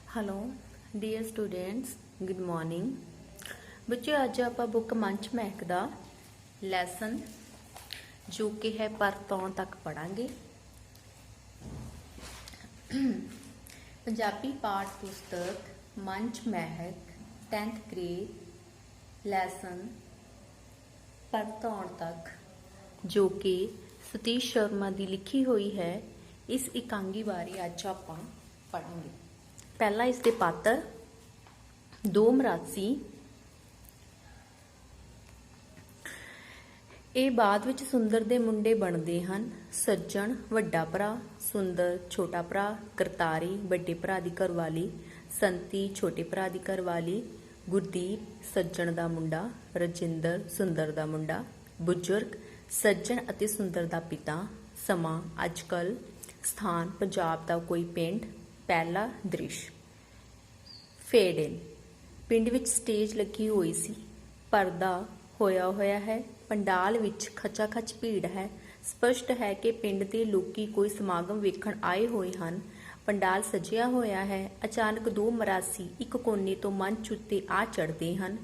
Hello dear students, good morning बच्चों। अज आप बुक मंच महक दा लैसन जो कि है पर तौं तक पढ़ांगे। पंजाबी पाठ पुस्तक मंच महक 10th ग्रेड लैसन पर तौं तक जो कि सतीश शर्मा की लिखी हुई है। इस इकांगी बारे अज आप पढ़ांगे। पहला इसके पात्र दो मरासी। ਇਹ ਬਾਅਦ ਵਿੱਚ ਸੁੰਦਰ ਦੇ ਮੁੰਡੇ ਬਣਦੇ ਹਨ। ਸੱਜਣ ਵੱਡਾ ਭਰਾ, ਸੁੰਦਰ ਛੋਟਾ ਭਰਾ, ਕਰਤਾਰੀ ਵੱਡੇ ਭਰਾ ਦੀ ਘਰਵਾਲੀ, ਸੰਤੀ ਛੋਟੇ ਭਰਾ ਦੀ ਘਰਵਾਲੀ, ਗੁਰਦੀਪ ਸੱਜਣ ਦਾ ਮੁੰਡਾ, ਰਜਿੰਦਰ ਸੁੰਦਰ ਦਾ ਮੁੰਡਾ, ਬਜ਼ੁਰਗ ਸੱਜਣ ਅਤੇ ਸੁੰਦਰ ਦਾ ਪਿਤਾ। ਸਮਾਂ ਅੱਜ ਕੱਲ੍ਹ, ਸਥਾਨ ਪੰਜਾਬ ਦਾ ਕੋਈ ਪਿੰਡ। ਪਹਿਲਾ ਦ੍ਰਿਸ਼ ਫੇਡ ਇਨ। ਪਿੰਡ ਵਿੱਚ ਸਟੇਜ ਲੱਗੀ ਹੋਈ ਸੀ, ਪਰਦਾ ਹੋਇਆ ਹੈ। ਪੰਡਾਲ ਵਿੱਚ ਖਚਾ ਖਚ ਭੀੜ ਹੈ। ਸਪਸ਼ਟ ਹੈ ਕਿ ਪਿੰਡ ਦੇ ਲੋਕੀ ਕੋਈ ਸਮਾਗਮ ਵੇਖਣ ਆਏ ਹੋਏ ਹਨ। ਪੰਡਾਲ ਸਜਿਆ ਹੋਇਆ ਹੈ। ਅਚਾਨਕ ਦੋ ਮਰਾਸੀ ਇੱਕ ਕੋਨੇ ਤੋਂ ਮੰਚ ਉੱਤੇ ਆ ਚੜ੍ਹਦੇ ਹਨ।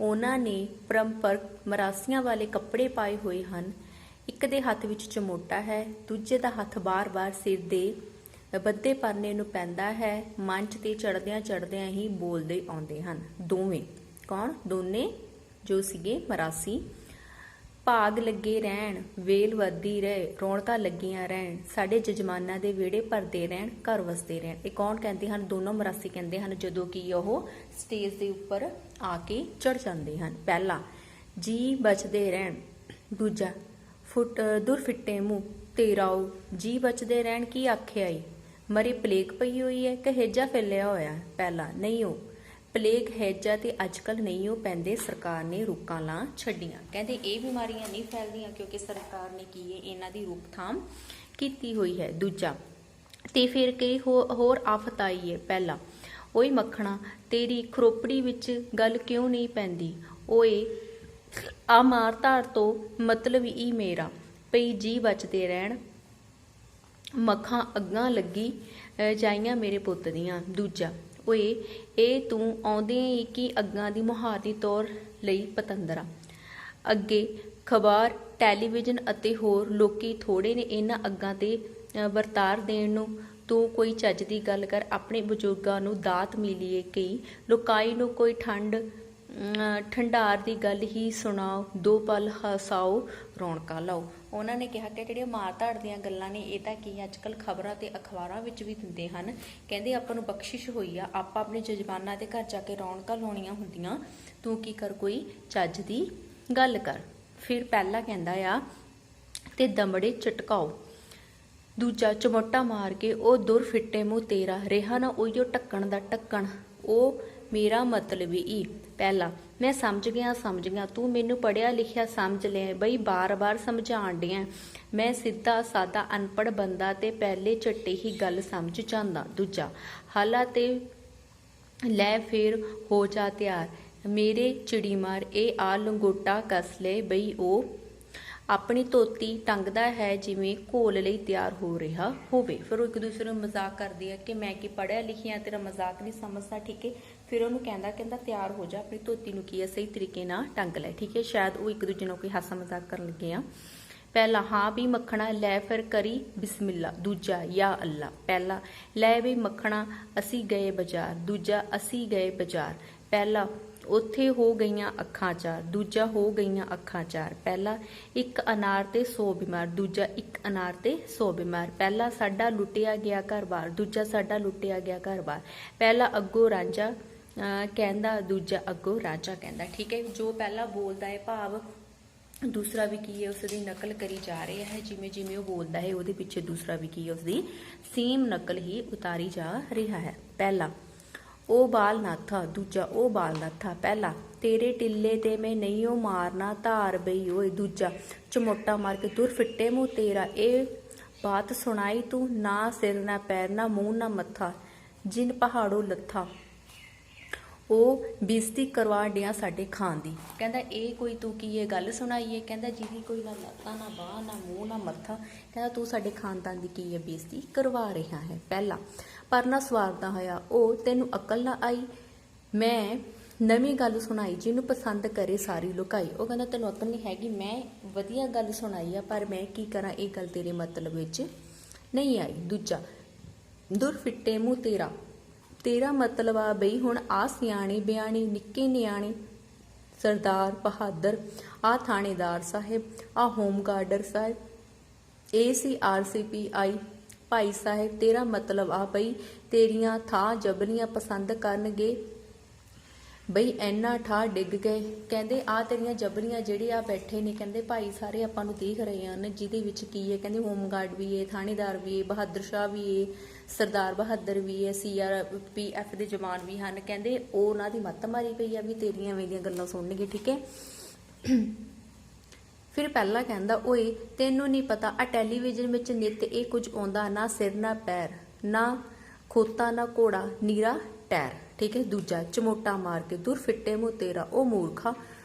ਉਹਨਾਂ ਨੇ ਪਰੰਪਰਕ ਮਰਾਸੀਆਂ ਵਾਲੇ ਕੱਪੜੇ ਪਾਏ ਹੋਏ ਹਨ। ਇੱਕ ਦੇ ਹੱਥ ਵਿੱਚ ਚਮੋਟਾ ਹੈ, ਦੂਜੇ ਦਾ ਹੱਥ ਬਾਰ-ਬਾਰ ਸਿਰ ਦੇ ਬੱਧੇ ਪਰਨੇ ਨੂੰ ਪੈਂਦਾ ਹੈ। ਮੰਚ ਤੇ ਚੜ੍ਹਦਿਆਂ ਹੀ ਬੋਲਦੇ ਆਉਂਦੇ ਹਨ। ਦੋਵੇਂ ਕੌਣ? ਦੋਨੇ ਜੋ ਸੀਗੇ ਮਰਾਸੀ। ਭਾਗ ਲੱਗੇ ਰਹਿਣ, ਵੇਲ ਵੱਧਦੀ ਰਹੇ, ਰੌਣਕਾਂ ਲੱਗੀਆਂ ਰਹਿਣ, ਸਾਡੇ ਜਜਮਾਨਾਂ ਦੇ ਵਿਹੜੇ ਭਰਦੇ ਰਹਿਣ, ਘਰ ਵਸਦੇ ਰਹਿਣ। ਇਹ ਕੌਣ ਕਹਿੰਦੇ ਹਨ? ਦੋਨੋਂ ਮਰਾਸੀ ਕਹਿੰਦੇ ਹਨ ਜਦੋਂ ਕਿ ਉਹ ਸਟੇਜ ਦੇ ਉੱਪਰ ਆ ਕੇ ਚੜ ਜਾਂਦੇ ਹਨ। ਪਹਿਲਾ ਜੀ ਬਚਦੇ ਰਹਿਣ, ਦੂਜਾ ਦੁਰ ਫਿੱਟੇ ਮੂੰਹ ਤੇਰਾਓ। ਜੀ ਬਚਦੇ ਰਹਿਣ ਕੀ ਆਖਿਆ ਈ? ਮਰੇ ਪਲੇਗ ਪਈ ਹੋਈ ਹੈ ਕਿ ਹੇਜਾ ਫੈਲਿਆ ਹੋਇਆ? ਪਹਿਲਾ ਨਹੀਂ ਉਹ ਪਲੇਗ ਹੈਜਾ ਤੇ ਅੱਜ ਕੱਲ੍ਹ ਨਹੀਂ ਉਹ ਪੈਂਦੇ, ਸਰਕਾਰ ਨੇ ਰੋਕਾਂ ਲਾ ਛੱਡੀਆਂ। ਕਹਿੰਦੇ ਇਹ ਬਿਮਾਰੀਆਂ ਨਹੀਂ ਫੈਲਦੀਆਂ ਕਿਉਂਕਿ ਸਰਕਾਰ ਨੇ ਕੀ ਹੈ ਇਹਨਾਂ ਦੀ ਰੋਕਥਾਮ ਕੀਤੀ ਹੋਈ ਹੈ। ਦੂਜਾ ਤੇ ਫਿਰ ਕਈ ਹੋਰ ਆਫਤ ਆਈ ਹੈ। ਪਹਿਲਾ ਓਏ ਮੱਖਣਾ ਤੇਰੀ ਖਰੋਪੜੀ ਵਿੱਚ ਗੱਲ ਕਿਉਂ ਨਹੀਂ ਪੈਂਦੀ? ਓਏ ਆ ਮਾਰ ਧਾਰ ਤੋਂ ਮਤਲਬ ਹੀ ਮੇਰਾ ਪਈ ਜੀ ਬਚਦੇ ਰਹਿਣ, ਮੱਖਾਂ ਅੱਗਾਂ ਲੱਗੀ ਜਾਈਆਂ ਮੇਰੇ ਪੁੱਤ ਦੀਆਂ। ਦੂਜਾ ਓਏ ਇਹ ਤੂੰ ਆਉਂਦੇ ਹੀ ਕੀ ਅੱਗਾਂ ਦੀ ਮੁਹਾਰਤੀ ਤੌਰ ਲਈ ਪਤੰਦਰਾ। ਅੱਗੇ ਖਬਰ ਟੈਲੀਵਿਜ਼ਨ ਅਤੇ ਹੋਰ ਲੋਕੀ ਥੋੜੇ ਨੇ ਇਹਨਾਂ ਅੱਗਾਂ ਤੇ ਵਰਤਾਰ ਦੇਣ ਨੂੰ। ਤੂੰ ਕੋਈ ਚੱਜ ਦੀ ਗੱਲ ਕਰ। ਆਪਣੇ ਬਜ਼ੁਰਗਾਂ ਨੂੰ ਦਾਤ ਮਿਲੀਏ ਕਈ, ਲੋਕਾਈ ਨੂੰ ਕੋਈ ਠੰਡਾਰ ਦੀ ਗੱਲ ਹੀ ਸੁਣਾਓ, ਦੋ ਪਲ ਹਸਾਓ, ਰੌਣਕਾਂ ਲਾਓ। ਉਹਨਾਂ ਨੇ ਕਿਹਾ ਕਿ ਜਿਹੜੀਆਂ ਮਾਰ ਧਾੜ ਦੀਆਂ ਗੱਲਾਂ ਨੇ ਇਹ ਤਾਂ ਕੀ ਅੱਜ ਕੱਲ੍ਹ ਖਬਰਾਂ ਤੇ ਅਖਬਾਰਾਂ ਵਿੱਚ ਵੀ ਦਿੰਦੇ ਹਨ। ਕਹਿੰਦੇ ਆਪਾਂ ਨੂੰ ਬਖਸ਼ਿਸ਼ ਹੋਈ ਆ, ਆਪਾਂ ਆਪਣੇ ਜਜ਼ਬਾਨਾਂ ਦੇ ਘਰ ਜਾ ਕੇ ਰੌਣਕਾਂ ਲਾਉਣੀਆਂ ਹੁੰਦੀਆਂ। ਤੂੰ ਕੀ ਕਰ, ਕੋਈ ਚੱਜ ਦੀ ਗੱਲ ਕਰ। ਫਿਰ ਪਹਿਲਾ ਕਹਿੰਦਾ ਆ ਤੇ ਦਮੜੇ ਚਟਕਾਓ, ਦੂਜਾ ਚਮੋਟਾ ਮਾਰ ਕੇ ਉਹ ਦੁਰ ਫਿੱਟੇ ਮੂੰਹ ਤੇਰਾ। ਰਿਹਾ ਨਾ ਉਹੀਓ ਢੱਕਣ ਦਾ ਢੱਕਣ, ਉਹ ਮੇਰਾ ਮਤਲਬ ਹੀ। ਪਹਿਲਾ ਮੈਂ ਸਮਝ ਗਿਆ ਤੂੰ ਮੈਨੂੰ ਪੜ੍ਹਿਆ ਲਿਖਿਆ ਸਮਝ ਲਿਆ ਬਈ, ਬਾਰ-ਬਾਰ ਸਮਝਾਣ ਡਿਆ। ਮੈਂ ਸਿੱਧਾ ਸਾਦਾ ਅਨਪੜ੍ਹ ਬੰਦਾ ਤੇ ਪਹਿਲੇ ਝੱਟੇ ਹੀ ਗੱਲ ਸਮਝ ਜਾਂਦਾ। ਦੂਜਾ ਹਾਲਾ ਤੇ ਲੈ ਫੇਰ ਹੋ ਜਾ ਤਿਆਰ, ਮੇਰੇ ਚਿੜੀ ਮਾਰ ਇਹ ਆ ਲੰਗੋਟਾ ਕੱਸ ਲੈ ਬਈ। ਉਹ ਆਪਣੀ ਧੋਤੀ ਟੰਗਦਾ ਹੈ ਜਿਵੇਂ ਘੋਲ ਲਈ ਤਿਆਰ ਹੋ ਰਿਹਾ ਹੋਵੇ। ਫਿਰ ਉਹ ਇੱਕ ਦੂਸਰੇ ਨੂੰ ਮਜ਼ਾਕ ਕਰਦੇ ਆ ਕਿ ਮੈਂ ਕੀ ਪੜ੍ਹਿਆ ਲਿਖਿਆ, ਤੇਰਾ ਮਜ਼ਾਕ ਨਹੀਂ ਸਮਝਦਾ, ਠੀਕ ਹੈ। ਫਿਰ ਉਹਨੂੰ ਕਹਿੰਦਾ ਤਿਆਰ ਹੋ ਜਾ, ਆਪਣੀ ਧੋਤੀ ਨੂੰ ਕੀ ਹੈ ਸਹੀ ਤਰੀਕੇ ਨਾਲ ਟੰਗ ਲੈ, ਠੀਕ ਹੈ। ਸ਼ਾਇਦ ਉਹ ਇੱਕ ਦੂਜੇ ਨੂੰ ਕੋਈ ਹਾਸਾ ਮਜ਼ਾਕ ਕਰਨ ਲੱਗੇ ਆ। ਪਹਿਲਾ ਹਾਂ ਵੀ ਮੱਖਣਾ ਲੈ ਫਿਰ ਕਰੀ ਬਿਸਮਿਲ੍ਲਾ। ਦੂਜਾ ਯਾ ਅੱਲਾ। ਪਹਿਲਾ ਲੈ ਵੀ ਮੱਖਣਾ ਅਸੀਂ ਗਏ ਬਾਜ਼ਾਰ, ਦੂਜਾ ਅਸੀਂ ਗਏ ਬਾਜ਼ਾਰ। ਪਹਿਲਾ ਉੱਥੇ ਹੋ ਗਈਆਂ ਅੱਖਾਂ ਚਾਰ, ਦੂਜਾ ਹੋ ਗਈਆਂ ਅੱਖਾਂ ਚਾਰ। ਪਹਿਲਾ ਇੱਕ ਅਨਾਰ ਤੇ 100 ਬਿਮਾਰ, ਦੂਜਾ ਇੱਕ ਅਨਾਰ ਤੇ 100 ਬਿਮਾਰ। ਪਹਿਲਾ ਸਾਡਾ ਲੁੱਟਿਆ ਗਿਆ ਘਰ-ਬਾਰ, ਦੂਜਾ ਸਾਡਾ ਲੁੱਟਿਆ ਗਿਆ ਘਰ-ਬਾਰ। ਪਹਿਲਾ ਅੱਗੋਂ ਰਾਂਝਾ ਕਹਿੰਦਾ, ਦੂਜਾ ਅੱਗੋਂ ਰਾਂਝਾ ਕਹਿੰਦਾ, ਠੀਕ ਹੈ। ਜੋ ਪਹਿਲਾ ਬੋਲਦਾ ਹੈ ਭਾਵ ਦੂਸਰਾ ਵੀ ਕੀ ਹੈ ਉਸਦੀ ਨਕਲ ਕਰੀ ਜਾ ਰਿਹਾ ਹੈ। ਜਿਵੇਂ ਉਹ ਬੋਲਦਾ ਹੈ ਉਹਦੇ ਪਿੱਛੇ ਦੂਸਰਾ ਵੀ ਕੀ ਹੈ ਉਸਦੀ ਸੇਮ ਨਕਲ ਹੀ ਉਤਾਰੀ ਜਾ ਰਿਹਾ ਹੈ। ਪਹਿਲਾ ਉਹ ਬਾਲ ਨਾ ਥਾ, ਦੂਜਾ ਉਹ ਬਾਲ ਨਾ ਥਾ। ਪਹਿਲਾ ਤੇਰੇ ਟਿੱਲੇ ਤੇ ਮੈਂ ਨਹੀਂ ਉਹ ਮਾਰਨਾ ਧਾਰ ਬਈ ਓਏ, ਦੂਜਾ ਚਮੋਟਾ ਮਾਰ ਕੇ ਦੁਰ ਫਿੱਟੇ ਮੂੰਹ ਤੇਰਾ। ਇਹ ਬਾਤ ਸੁਣਾਈ ਤੂੰ ਨਾ ਸਿਰ ਨਾ ਪੈਰ ਨਾ ਮੂੰਹ ਨਾ ਮੱਥਾ, ਜਿਨ ਪਹਾੜੋਂ ਲੱਥਾ ਉਹ ਬੇਇੱਜ਼ਤੀ ਕਰਵਾ ਡਿਆ ਸਾਡੇ ਖਾਨ ਦੀ। ਕਹਿੰਦਾ ਇਹ ਕੋਈ ਤੂੰ ਕੀ ਇਹ ਗੱਲ ਸੁਣਾਈ ਹੈ? ਕਹਿੰਦਾ ਜਿਹਦੀ ਕੋਈ ਨਾ ਲੱਤਾਂ ਨਾ ਬਾਹ ਨਾ ਮੂੰਹ ਨਾ ਮੱਥਾ, ਕਹਿੰਦਾ ਤੂੰ ਸਾਡੇ ਖਾਨਦਾਨ ਦੀ ਕੀ ਹੈ ਬੇਇੱਜ਼ਤੀ ਕਰਵਾ ਰਿਹਾ ਹੈ। ਪਹਿਲਾ ਪਰ ਨਾ ਸਵਾਰਦਾ ਹੋਇਆ ਉਹ ਤੈਨੂੰ ਅਕਲ ਨਾ ਆਈ, ਮੈਂ ਨਵੀਂ ਗੱਲ ਸੁਣਾਈ ਜਿਹਨੂੰ ਪਸੰਦ ਕਰੇ ਸਾਰੀ ਲੁਕਾਈ। ਉਹ ਕਹਿੰਦਾ ਤੈਨੂੰ ਅਕਲ ਨਹੀਂ ਹੈਗੀ, ਮੈਂ ਵਧੀਆ ਗੱਲ ਸੁਣਾਈ ਆ ਪਰ ਮੈਂ ਕੀ ਕਰਾਂ, ਇਹ ਗੱਲ ਤੇਰੇ ਮਤਲਬ ਵਿੱਚ ਨਹੀਂ ਆਈ। ਦੂਜਾ, ਦੁਰ ਫਿੱਟੇ ਮੂੰਹ ਤੇਰਾ, ਤੇਰਾ ਮਤਲਬ ਆ ਬਈ ਹੁਣ ਆ ਸਿਆਣੀ ਬਿਆਣੀ ਨਿੱਕੇ ਨਿਆਣੇ, ਸਰਦਾਰ ਬਹਾਦਰ, ਆ ਥਾਣੇਦਾਰ ਸਾਹਿਬ, ਆ ਹੋਮਗਾਰਡਰ ਸਾਹਿਬ, ACRCPI ਭਾਈ ਸਾਹਿਬ, ਤੇਰਾ ਮਤਲਬ ਆ ਬਈ ਤੇਰੀਆਂ ਥਾਂ ਜਬਲੀਆਂ ਪਸੰਦ ਕਰਨਗੇ ਬਈ ਇੰਨਾ ਠਾ ਡਿੱਗ ਗਏ। ਕਹਿੰਦੇ ਆ ਤੇਰੀਆਂ ਜਬਲੀਆਂ ਜਿਹੜੇ ਆ ਬੈਠੇ ਨੇ, ਕਹਿੰਦੇ ਭਾਈ ਸਾਰੇ ਆਪਾਂ ਨੂੰ ਦੇਖ ਰਹੇ ਹਨ, ਜਿਹਦੇ ਵਿੱਚ ਕੀ ਹੈ, ਕਹਿੰਦੇ ਹੋਮਗਾਰਡ ਵੀ ਹੈ, ਥਾਣੇਦਾਰ ਵੀ ਹੈ, ਬਹਾਦਰ ਸ਼ਾਹ ਵੀ ਹੈ, ਸਰਦਾਰ ਬਹਾਦਰ ਵੀ ਹੈ, CRPF ਦੇ ਜਵਾਨ ਵੀ ਹਨ। ਕਹਿੰਦੇ ਉਹ ਉਹਨਾਂ ਦੀ ਮੱਤ ਮਾਰੀ ਪਈ ਆ ਵੀ ਤੇਰੀਆਂ ਐਵੇਂ ਦੀਆਂ ਗੱਲਾਂ ਸੁਣਨਗੇ, ਠੀਕ ਹੈ। ਫਿਰ ਪਹਿਲਾ ਕਹਿੰਦਾ ਓਏ ਤੈਨੂੰ ਨਹੀਂ ਪਤਾ ਆ ਟੈਲੀਵਿਜ਼ਨ ਵਿੱਚ ਨਿੱਤ ਇਹ ਕੁਝ ਆਉਂਦਾ, ਨਾ ਸਿਰ ਨਾ ਪੈਰ, ਨਾ ਖੋਤਾ ਨਾ ਘੋੜਾ, ਨੀਰਾ ਟੈਰ, ਠੀਕ ਹੈ। ਦੂਜਾ, ਚਮੋਟਾ ਮਾਰ ਕੇ ਦੁਰ ਫਿੱਟੇ ਮੂੰਹ ਤੇਰਾ, ਉਹ ਮੂਰਖਾ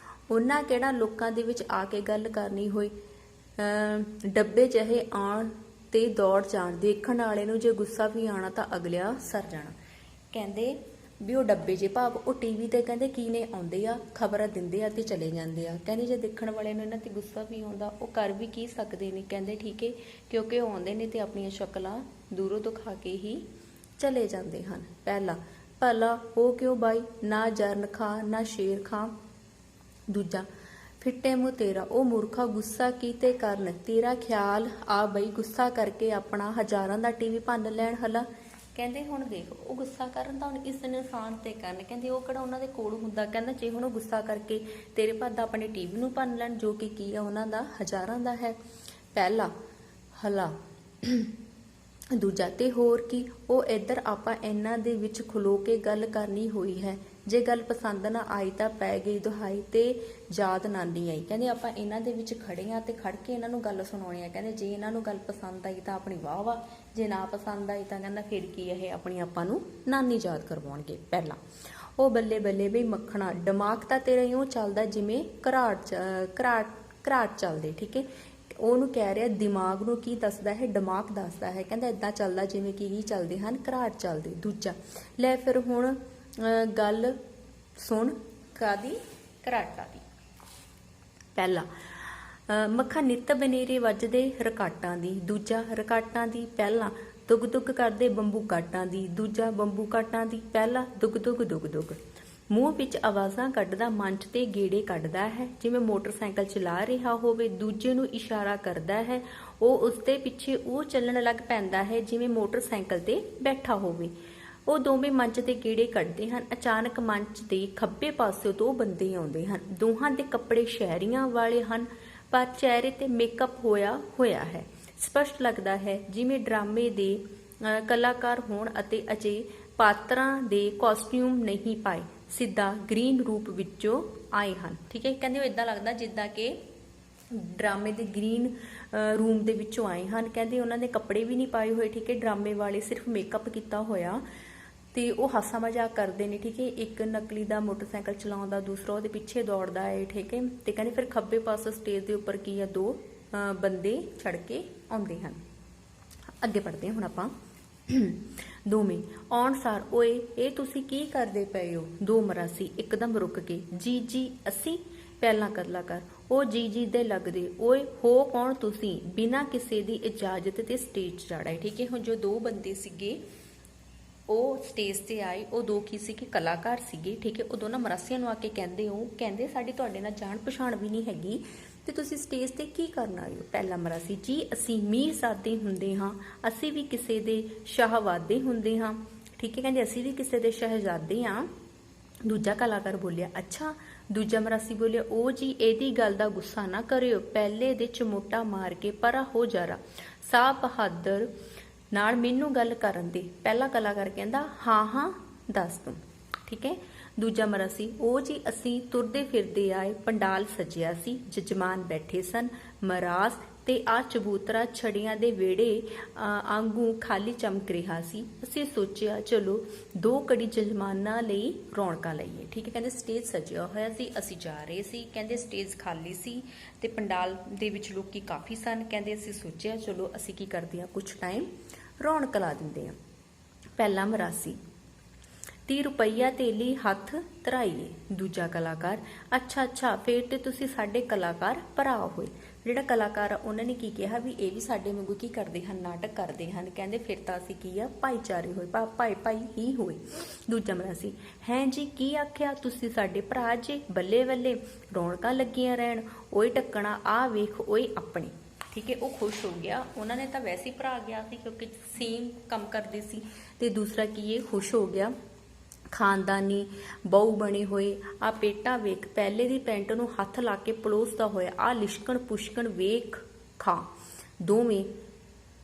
ਉਹਨਾਂ ਕਿਹੜਾ ਲੋਕਾਂ ਦੇ ਵਿੱਚ ਆ ਕੇ ਗੱਲ ਕਰਨੀ ਹੋਈ, ਡੱਬੇ ਚਾਹੇ ਆਣ ਤੇ ਦੌੜ ਜਾਣ, ਦੇਖਣ ਵਾਲੇ ਨੂੰ ਜੇ ਗੁੱਸਾ ਵੀ ਆਣਾ ਤਾਂ ਅਗਲਿਆ ਸਰ ਜਾਣਾ। ਕਹਿੰਦੇ ਵੀ ਉਹ ਡੱਬੇ ਜੇ ਭਾਵ ਉਹ TV ਤੇ ਕਹਿੰਦੇ ਕੀ ਨੇ ਆਉਂਦੇ ਆ, ਖਬਰਾਂ ਦਿੰਦੇ ਆ ਤੇ ਚਲੇ ਜਾਂਦੇ ਆ। ਕਹਿੰਦੇ ਜੇ ਦੇਖਣ ਵਾਲੇ ਨੂੰ ਇਹਨਾਂ ਤੇ ਗੁੱਸਾ ਵੀ ਆਉਂਦਾ ਉਹ ਕਰ ਵੀ ਕੀ ਸਕਦੇ ਨੇ, ਕਹਿੰਦੇ ਠੀਕ ਹੈ, ਕਿਉਂਕਿ ਉਹ ਆਉਂਦੇ ਨੇ ਤੇ ਆਪਣੀਆਂ ਸ਼ਕਲਾਂ ਦੂਰੋਂ ਦਿਖਾ ਕੇ ਹੀ ਚਲੇ ਜਾਂਦੇ ਹਨ। ਪਹਿਲਾ, ਭਲਾ ਉਹ ਕਿਉਂ ਬਾਈ, ਨਾ ਜਰਨ ਖਾਂ ਨਾ ਸ਼ੇਰ ਖਾਂ। ਦੂਜਾ, ਫਿੱਟੇ ਮੂੰਹ ਤੇਰਾ, ਉਹ ਮੂਰਖਾ ਗੁੱਸਾ ਕੀਤੇ ਕਰਨ, ਤੇਰਾ ਖਿਆਲ ਆ ਬਈ ਗੁੱਸਾ ਕਰਕੇ ਆਪਣਾ ਹਜ਼ਾਰਾਂ ਦਾ TV ਭੰਨ ਲੈਣ। ਹਲਾ ਕਹਿੰਦੇ ਹੁਣ ਦੇਖ ਉਹ ਗੁੱਸਾ ਕਰਨ ਤਾਂ ਹੁਣ ਇਸ ਇਨਸਾਨ ਤੇ ਕਰਨ, ਕਹਿੰਦੇ ਉਹ ਕਿਹੜਾ ਉਹਨਾਂ ਦੇ ਕੋਲ ਹੁੰਦਾ। ਕਹਿੰਦਾ ਜੇ ਹੁਣ ਉਹ ਗੁੱਸਾ ਕਰਕੇ ਤੇਰੇ ਭੱਦਾ ਆਪਣੇ TV ਨੂੰ ਭੰਨ ਲੈਣ, ਜੋ ਕਿ ਕੀ ਆ ਉਹਨਾਂ ਦਾ ਹਜ਼ਾਰਾਂ ਦਾ ਹੈ। ਪਹਿਲਾ, ਹਲਾ। ਦੂਜਾ, ਤੇ ਹੋਰ ਕੀ, ਉਹ ਇੱਧਰ ਆਪਾਂ ਇਹਨਾਂ ਦੇ ਵਿੱਚ ਖਲੋ ਕੇ ਗੱਲ ਕਰਨੀ ਹੋਈ ਹੈ, ਜੇ ਗੱਲ ਪਸੰਦ ਨਾ ਆਈ ਤਾਂ ਪੈ ਗਈ ਦੁਹਾਈ ਤੇ ਯਾਦ ਨਾਨੀ ਆਈ। ਕਹਿੰਦੇ ਆਪਾਂ ਇਹਨਾਂ ਦੇ ਵਿੱਚ ਖੜੇ ਆ ਤੇ ਖੜ ਕੇ ਇਹਨਾਂ ਨੂੰ ਗੱਲ ਸੁਣਾਉਣੀ ਆ। ਕਹਿੰਦੇ ਜੇ ਇਹਨਾਂ ਨੂੰ ਗੱਲ ਪਸੰਦ ਆਈ ਤਾਂ ਆਪਣੀ ਵਾਹ ਵਾਹ, ਜੇ ਨਾ ਪਸੰਦ ਆਈ ਤਾਂ ਕਹਿੰਦਾ ਫਿਰ ਕੀ ਇਹ ਆਪਣੀ ਆਪਾਂ ਨੂੰ ਨਾਨੀ ਯਾਦ ਕਰਵਾਉਣਗੇ। ਪਹਿਲਾਂ, ਉਹ ਬੱਲੇ ਬੱਲੇ ਬਈ ਮੱਖਣਾ, ਦਿਮਾਗ ਤਾਂ ਤੇਰਾ ਇਉਂ ਚੱਲਦਾ ਜਿਵੇਂ ਘਰਾਟ ਚੱਲਦੇ, ਠੀਕ ਹੈ। ਉਹਨੂੰ ਕਹਿ ਰਿਹਾ ਦਿਮਾਗ ਨੂੰ ਕੀ ਦੱਸਦਾ ਹੈ, ਦਿਮਾਗ ਦੱਸਦਾ ਹੈ। ਕਹਿੰਦਾ ਇਦਾਂ ਚੱਲਦਾ ਜਿਵੇਂ ਕੀ ਚੱਲਦੇ ਹਨ, ਘਰਾਟ ਚੱਲਦੇ। ਦੂਜਾ, ਲੈ ਫਿਰ ਹੁਣ ਗੱਲ ਸੁਣ ਕਾਦੀ, ਘਰਾਟਾਂ ਦੀ। ਪਹਿਲਾ, ਮੱਖਾ ਨਿੱਤ ਬਨੇਰੇ ਵੱਜਦੇ ਰਕਾਟਾਂ ਦੀ। ਦੂਜਾ, ਰਕਾਟਾਂ ਦੀ। ਪਹਿਲਾ, ਦੁੱਗ ਦੁੱਗ ਕਰਦੇ ਬੰਬੂ ਕਾਟਾਂ ਦੀ। ਦੂਜਾ, ਬੰਬੂ ਕਾਟਾਂ ਦੀ। ਪਹਿਲਾ, ਦੁੱਗ ਦੁੱਗ ਦੁੱਗ ਦੁੱਗ। ਮੂੰਹ ਵਿੱਚ ਆਵਾਜ਼ਾਂ ਕੱਢਦਾ, ਮੰਚ ਤੇ ਗੇੜੇ ਕੱਢਦਾ ਹੈ ਜਿਵੇਂ ਮੋਟਰਸਾਈਕਲ ਚਲਾ ਰਿਹਾ ਹੋਵੇ। ਦੂਜੇ ਨੂੰ ਇਸ਼ਾਰਾ ਕਰਦਾ ਹੈ, ਉਹ ਉਸਦੇ ਪਿੱਛੇ ਉਹ ਚੱਲਣ ਲੱਗ ਪੈਂਦਾ ਹੈ ਜਿਵੇਂ ਮੋਟਰਸਾਈਕਲ ਤੇ ਬੈਠਾ ਹੋਵੇ। ਉਹ ਦੋਵੇਂ ਮੰਚ ਤੇ ਗੇੜੇ ਕੱਢਦੇ ਹਨ। ਅਚਾਨਕ ਮੰਚ ਦੇ ਖੱਬੇ ਪਾਸੇ ਦੋ ਬੰਦੇ ਆਉਂਦੇ ਹਨ। ਦੋਹਾਂ ਦੇ ਕੱਪੜੇ ਸ਼ਹਿਰੀਆਂ ਵਾਲੇ ਹਨ ਪਰ ਚਿਹਰੇ ਤੇ ਮੇਕਅਪ ਹੋਇਆ ਹੈ। ਸਪਸ਼ਟ ਲੱਗਦਾ ਹੈ ਜਿਵੇਂ ਡਰਾਮੇ ਦੇ ਕਲਾਕਾਰ ਹੋਣ ਅਤੇ ਅਜੇ ਪਾਤਰਾਂ ਦੇ ਕਾਸਟਿਊਮ ਨਹੀਂ ਪਾਏ, ਸਿੱਧਾ ਗ੍ਰੀਨ ਰੂਪ ਵਿੱਚੋਂ ਆਏ ਹਨ, ਠੀਕ ਹੈ। ਕਹਿੰਦੇ ਉਹ ਇਦਾਂ ਲੱਗਦਾ ਜਿੱਦਾਂ ਕਿ ਡਰਾਮੇ ਦੇ ਗ੍ਰੀਨ ਰੂਮ ਦੇ ਵਿੱਚੋਂ ਆਏ ਹਨ। ਕਹਿੰਦੇ ਉਹਨਾਂ ਦੇ ਕੱਪੜੇ ਵੀ ਨਹੀਂ ਪਾਏ ਹੋਏ, ਠੀਕ ਹੈ, ਡਰਾਮੇ ਵਾਲੇ ਸਿਰਫ ਮੇਕਅਪ ਕੀਤਾ ਹੋਇਆ ਤੇ ਉਹ ਹਾਸਾ ਮਜ਼ਾਕ ਕਰਦੇ ਨੇ, ਠੀਕ ਹੈ। ਇੱਕ ਨਕਲੀ ਦਾ ਮੋਟਰਸਾਈਕਲ ਚਲਾਉਂਦਾ, ਦੂਸਰਾ ਉਹਦੇ ਪਿੱਛੇ ਦੌੜਦਾ ਹੈ, ਠੀਕ ਹੈ। ਤੇ ਕਹਿੰਦੇ ਫਿਰ ਖੱਬੇ ਪਾਸੇ ਸਟੇਜ ਦੇ ਉੱਪਰ ਕੀ ਆ, ਦੋ ਬੰਦੇ ਚੜ ਕੇ ਆਉਂਦੇ ਹਨ। ਅੱਗੇ ਪੜ੍ਹਦੇ ਹਾਂ ਹੁਣ ਆਪਾਂ। ਦੋਵੇਂ ਆਉਣ ਸਾਰ, ਓਏ ਇਹ ਤੁਸੀਂ ਕੀ ਕਰਦੇ ਪਏ ਹੋ। ਦੋ ਮਰਾਸੀ ਇੱਕਦਮ ਰੁਕ ਕੇ, ਜੀ ਅਸੀਂ। ਪਹਿਲਾਂ ਕਲਾਕਾਰ, ਉਹ ਜੀ ਦੇ ਲੱਗਦੇ। ਓਏ ਹੋ ਕੌਣ ਤੁਸੀਂ, ਬਿਨਾਂ ਕਿਸੇ ਦੀ ਇਜਾਜ਼ਤ ਤੇ ਸਟੇਜ ਚੜ੍ਹਾਏ, ਠੀਕ ਹੈ। ਹੁਣ ਜੋ ਦੋ ਬੰਦੇ ਸੀਗੇ ਉਹ ਸਟੇਜ ਤੇ ਆਏ, ਉਹ ਦੋ ਕੀ ਸੀ ਕਿ ਕਲਾਕਾਰ ਸੀਗੇ, ਠੀਕ ਹੈ। ਉਹ ਦੋਨਾਂ ਮਰਾਸੀਆਂ ਨੂੰ ਆ ਕੇ ਕਹਿੰਦੇ ਸਾਡੀ ਤੁਹਾਡੇ ਨਾਲ ਜਾਣ ਪਛਾਣ ਵੀ ਨਹੀਂ ਹੈਗੀ ਤੇ ਤੁਸੀਂ ਸਟੇਜ ਤੇ ਕੀ ਕਰਨ ਆਏ ਹੋ। ਪਹਿਲਾ ਮਰਾਸੀ, ਜੀ ਅਸੀਂ ਮੀਰਜ਼ਾਦੇ ਹੁੰਦੇ ਹਾਂ, ਅਸੀਂ ਵੀ ਕਿਸੇ ਦੇ ਸ਼ਾਹਵਾਦੇ ਹੁੰਦੇ ਹਾਂ, ਠੀਕ ਹੈ। ਕਹਿੰਦੇ ਅਸੀਂ ਵੀ ਕਿਸੇ ਦੇ ਸ਼ਹਿਜ਼ਾਦੇ ਹਾਂ। ਦੂਜਾ ਕਲਾਕਾਰ ਬੋਲਿਆ, ਅੱਛਾ। ਦੂਜਾ ਮਰਾਸੀ ਬੋਲਿਆ, ਉਹ ਜੀ ਇਹਦੀ ਗੱਲ ਦਾ ਗੁੱਸਾ ਨਾ ਕਰਿਓ, ਪਹਿਲੇ ਦੇ ਚਮੋਟਾ ਮਾਰ ਕੇ ਪਰਾ ਹੋ ਜਾਰਾ, ਸਾਹ ਬਹਾਦਰ ਨਾਲ ਮੈਨੂੰ ਗੱਲ ਕਰਨ ਦੇ। ਪਹਿਲਾ ਕਲਾਕਾਰ ਕਹਿੰਦਾ ਹਾਂ ਦੱਸ ਤੂੰ, ਠੀਕ ਹੈ। ਦੂਜਾ ਮਰਾਸੀ, ਉਹ ਜੀ ਅਸੀਂ ਤੁਰਦੇ ਫਿਰਦੇ ਆਏ, ਪੰਡਾਲ ਸਜਿਆ ਸੀ, ਜਜਮਾਨ ਬੈਠੇ ਸਨ, ਮਹਾਰਾਜ ਤੇ ਆ ਚਬੂਤਰਾ ਛੜੀਆਂ ਦੇ ਵਿਹੜੇ ਆਂਗੂ ਖਾਲੀ ਚਮਕ ਰਿਹਾ ਸੀ। ਅਸੀਂ ਸੋਚਿਆ ਚਲੋ ਦੋ ਘੜੀ ਜਜਮਾਨਾਂ ਲਈ ਰੌਣਕਾਂ ਲਈਏ, ਠੀਕ ਹੈ। ਕਹਿੰਦੇ ਸਟੇਜ ਸਜਿਆ ਹੋਇਆ ਸੀ, ਅਸੀਂ ਜਾ ਰਹੇ ਸੀ, ਕਹਿੰਦੇ ਸਟੇਜ ਖਾਲੀ ਸੀ ਤੇ ਪੰਡਾਲ ਦੇ ਵਿੱਚ ਲੋਕੀ ਕਾਫੀ ਸਨ। ਕਹਿੰਦੇ ਅਸੀਂ ਸੋਚਿਆ ਚਲੋ ਅਸੀਂ ਕੀ ਕਰਦੇ ਹਾਂ, ਕੁਛ ਟਾਈਮ ਰੌਣਕ ਲਾ ਦਿੰਦੇ ਹਾਂ। ਪਹਿਲਾ ਮਰਾਸੀ 30 ਰੁਪਈਆ ਤੇਲੀ ਹੱਥ ਧਰਾਈਏ। ਦੂਜਾ ਕਲਾਕਾਰ ਅੱਛਾ ਫਿਰ ਤੇ ਤੁਸੀਂ ਸਾਡੇ ਕਲਾਕਾਰ ਭਰਾ ਹੋਏ। ਜਿਹੜਾ ਕਲਾਕਾਰ ਆ ਉਹਨਾਂ ਨੇ ਕੀ ਕਿਹਾ ਵੀ ਇਹ ਵੀ ਸਾਡੇ ਵਾਂਗੂ ਕੀ ਕਰਦੇ ਹਨ, ਨਾਟਕ ਕਰਦੇ ਹਨ। ਕਹਿੰਦੇ ਫਿਰ ਤਾਂ ਅਸੀਂ ਕੀ ਆ, ਭਾਈਚਾਰੇ ਹੋਏ, ਭਾਈ ਹੀ ਹੋਏ। ਦੂਜਾ ਮਰਾਸੀ ਹੈ ਜੀ ਕੀ ਆਖਿਆ, ਤੁਸੀਂ ਸਾਡੇ ਭਰਾ ਜੇ, ਬੱਲੇ ਬੱਲੇ ਰੌਣਕਾਂ ਲੱਗੀਆਂ ਰਹਿਣ, ਓਏ ਟੱਕਣਾ ਆ ਵੇਖ ਓਏ ਆਪਣੇ। ਠੀਕ ਹੈ, ਉਹ ਖੁਸ਼ ਹੋ ਗਿਆ। ਉਹਨਾਂ ਨੇ ਤਾਂ ਵੈਸੇ ਹੀ ਭਰਾ ਗਿਆ ਸੀ ਕਿਉਂਕਿ ਸੇਮ ਕੰਮ ਕਰਦੇ ਸੀ। ਤੇ ਦੂਸਰਾ ਕੀ ਇਹ ਖੁਸ਼ ਹੋ ਗਿਆ, ਖਾਨਦਾਨੀ ਬਹੁ ਬਣੇ ਹੋਏ ਆ ਪੇਟਾ ਵੇਖ, ਪਹਿਲੇ ਦੀ ਪੈਂਟ ਨੂੰ ਹੱਥ ਲਾ ਕੇ ਪਲੋਸਦਾ ਹੋਇਆ ਆ ਲਿਸ਼ਕਣ ਪੁਸ਼ਕਣ ਵੇਖ ਖਾ, ਦੋਵੇਂ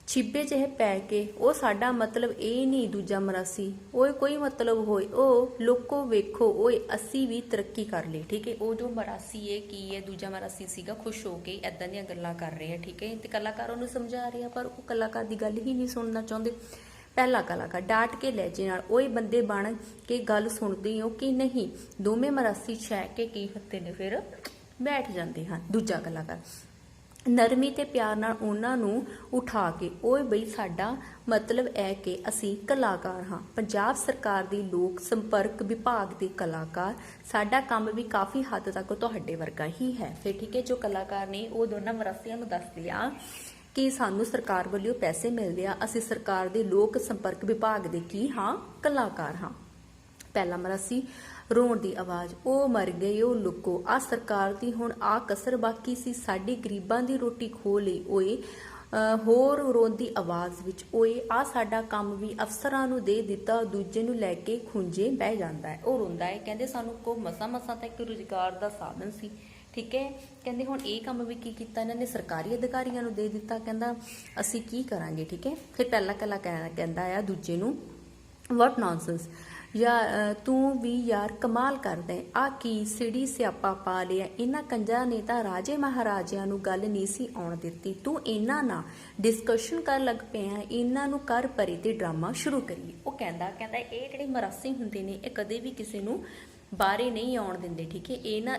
ਛਿੱਬੇ ਜਿਹੇ ਪੈ ਕੇ ਉਹ ਸਾਡਾ ਮਤਲਬ ਇਹ ਨਹੀਂ। ਦੂਜਾ ਮਰਾਸੀ ਓਏ ਕੋਈ ਮਤਲਬ ਹੋਏ, ਉਹ ਲੋਕੋ ਵੇਖੋ ਓਏ ਅਸੀਂ ਵੀ ਤਰੱਕੀ ਕਰ ਲਈ। ਠੀਕ ਹੈ, ਉਹ ਜੋ ਮਰਾਸੀ ਹੈ ਕੀ ਹੈ, ਦੂਜਾ ਮਰਾਸੀ ਸੀਗਾ, ਖੁਸ਼ ਹੋ ਕੇ ਏਦਾਂ ਦੀਆਂ ਗੱਲਾਂ ਕਰ ਰਹੇ ਆ। ਠੀਕ ਹੈ, ਤੇ ਕਲਾਕਾਰ ਉਹਨੂੰ ਸਮਝਾ ਰਿਹਾ ਪਰ ਉਹ ਕਲਾਕਾਰ ਦੀ ਗੱਲ ਹੀ ਨਹੀਂ ਸੁਣਨਾ ਚਾਹੁੰਦੇ। ਪਹਿਲਾ ਕਲਾਕਾਰ ਡਾਟ ਕੇ ਲਹਿਜੇ ਨਾਲ ਓਏ ਬੰਦੇ ਬਣ ਕੇ ਗੱਲ ਸੁਣਦੇ ਹੋ ਕਿ ਨਹੀਂ। ਦੋਵੇਂ ਮਰਾਸੀ ਛੈ ਕੇ ਕੀ ਹੁੰਦੇ ਨੇ ਫਿਰ ਬੈਠ ਜਾਂਦੇ ਹਨ। ਦੂਜਾ ਕਲਾਕਾਰ ਨਰਮੀ ਤੇ ਪਿਆਰ ਨਾਲ ਉਹਨਾਂ ਨੂੰ ਉਠਾ ਕੇ ਓਏ ਬਈ ਸਾਡਾ ਮਤਲਬ ਹੈ ਕਿ ਅਸੀਂ ਕਲਾਕਾਰ ਹਾਂ, ਪੰਜਾਬ ਸਰਕਾਰ ਦੀ ਲੋਕ ਸੰਪਰਕ ਵਿਭਾਗ ਦੇ ਕਲਾਕਾਰ, ਸਾਡਾ ਕੰਮ ਵੀ ਕਾਫੀ ਹੱਦ ਤੱਕ ਤੁਹਾਡੇ ਵਰਗਾ ਹੀ ਹੈ। ਫਿਰ ਠੀਕ ਹੈ, ਜੋ ਕਲਾਕਾਰ ਨੇ ਉਹ ਦੋਨਾਂ ਮਰਾਸੀਆਂ ਨੂੰ ਦੱਸਦੇ ਆ ਕਿ ਸਾਨੂੰ ਸਰਕਾਰ ਵੱਲੋਂ ਪੈਸੇ ਮਿਲਦੇ ਆ, ਅਸੀਂ ਸਰਕਾਰ ਦੇ ਲੋਕ ਸੰਪਰਕ ਵਿਭਾਗ ਦੇ ਕੀ ਹਾਂ, ਕਲਾਕਾਰ ਹਾਂ। ਪਹਿਲਾ ਮਰਾਸੀ ਰੋਣ ਦੀ ਆਵਾਜ਼ ਉਹ ਮਰ ਗਏ ਉਹ ਲੁਕੋ, ਆ ਸਰਕਾਰ ਦੀ ਹੁਣ ਆ ਕਸਰ ਬਾਕੀ ਸੀ, ਸਾਡੀ ਗਰੀਬਾਂ ਦੀ ਰੋਟੀ ਖੋ ਲਈ ਓਏ। ਹੋਰ ਰੋਂਦੀ ਆਵਾਜ਼ ਵਿੱਚ ਓਏ ਆ ਸਾਡਾ ਕੰਮ ਵੀ ਅਫਸਰਾਂ ਨੂੰ ਦੇ ਦਿੱਤਾ, ਦੂਜੇ ਨੂੰ ਲੈ ਕੇ ਖੁੰਝੇ ਬਹਿ ਜਾਂਦਾ ਹੈ। ਉਹ ਰੋਂਦਾ ਹੈ, ਕਹਿੰਦੇ ਸਾਨੂੰ ਕੋ ਮਸਾਂ ਤਾਂ ਇੱਕ ਰੁਜ਼ਗਾਰ ਦਾ ਸਾਧਨ ਸੀ। ਠੀਕ ਹੈ, ਕਹਿੰਦੇ ਹੁਣ ਇਹ ਕੰਮ ਵੀ ਕੀ ਕੀਤਾ ਇਹਨਾਂ ਨੇ, ਸਰਕਾਰੀ ਅਧਿਕਾਰੀਆਂ ਨੂੰ ਦੇ ਦਿੱਤਾ। ਕਹਿੰਦਾ ਅਸੀਂ ਕੀ ਕਰਾਂਗੇ। ਠੀਕ ਹੈ, ਫਿਰ ਪਹਿਲਾ ਕਹਿੰਦਾ ਆ ਦੂਜੇ ਨੂੰ ਵਾਟ ਨੌਨਸੈਂਸ, ਯਾਰ ਤੂੰ ਵੀ ਯਾਰ ਕਮਾਲ ਕਰਦਾ, ਆ ਕੀ ਸਿੜੀ ਸਿਆਪਾ ਪਾ ਲਿਆ, ਇਹਨਾਂ ਕੰਜਾਂ ਨੇ ਤਾਂ ਰਾਜੇ ਮਹਾਰਾਜਿਆਂ ਨੂੰ ਗੱਲ ਨਹੀਂ ਸੀ ਆਉਣ ਦਿੱਤੀ, ਤੂੰ ਇਹਨਾਂ ਨਾਲ ਡਿਸਕਸ਼ਨ ਕਰਨ ਲੱਗ ਪਿਆ, ਇਹਨਾਂ ਨੂੰ ਕਰ ਪਰੇ ਤੇ ਡਰਾਮਾ ਸ਼ੁਰੂ ਕਰੀਏ। ਉਹ ਕਹਿੰਦਾ ਇਹ ਜਿਹੜੇ ਮਰਾਸੀ ਹੁੰਦੇ ਨੇ ਇਹ ਕਦੇ ਵੀ ਕਿਸੇ ਨੂੰ ਬਾਰੇ ਨਹੀਂ ਆਉਣ ਦਿੰਦੇ। ਠੀਕ ਹੈ,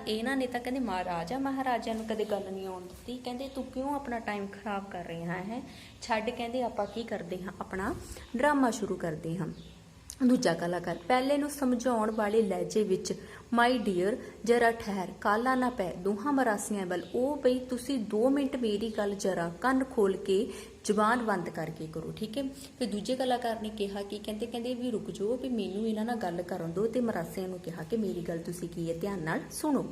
ਇਹਨਾਂ ਨੇ ਤਾਂ ਕਹਿੰਦੇ ਮਹਾਰਾਜਾ ਮਹਾਰਾਜਿਆਂ ਨੂੰ ਕਦੇ ਗੱਲ ਨਹੀਂ ਆਉਣ ਦਿੱਤੀ। ਕਹਿੰਦੇ ਤੂੰ ਕਿਉਂ ਆਪਣਾ ਟਾਈਮ ਖਰਾਬ ਕਰ ਰਿਹਾ ਹੈ, ਛੱਡ। ਕਹਿੰਦੇ ਆਪਾਂ ਕੀ ਕਰਦੇ ਹਾਂ, ਆਪਣਾ ਡਰਾਮਾ ਸ਼ੁਰੂ ਕਰਦੇ ਹਾਂ। ਦੂਜਾ ਕਲਾਕਾਰ ਪਹਿਲੇ ਨੂੰ ਸਮਝਾਉਣ ਵਾਲੇ ਲਹਿਜੇ ਵਿੱਚ ਮਾਈ ਡੀਅਰ ਜਰਾ ਠਹਿਰ, ਕਾਲਾ ਨਾ ਪੈ। ਦੋਹਾਂ ਮਰਾਸੀਆਂ ਵੱਲ ਉਹ ਬਈ ਤੁਸੀਂ 2 ਮਿੰਟ ਮੇਰੀ ਗੱਲ ਜਰਾ ਕੰਨ ਖੋਲ ਕੇ ਜ਼ੁਬਾਨ ਬੰਦ ਕਰਕੇ ਕਰੋ। ਠੀਕ ਹੈ, ਫਿਰ ਦੂਜੇ ਕਲਾਕਾਰ ਨੇ ਕਿਹਾ ਕਿ ਕਹਿੰਦੇ ਵੀ ਰੁਕ ਜਾਓ, ਵੀ ਮੈਨੂੰ ਇਹਨਾਂ ਨਾਲ ਗੱਲ ਕਰਨ ਦਿਓ। ਤੇ ਮਰਾਸੀਆਂ ਨੂੰ ਕਿਹਾ ਕਿ ਮੇਰੀ ਗੱਲ ਤੁਸੀਂ ਕੀ ਹੈ ਧਿਆਨ ਨਾਲ ਸੁਣੋ।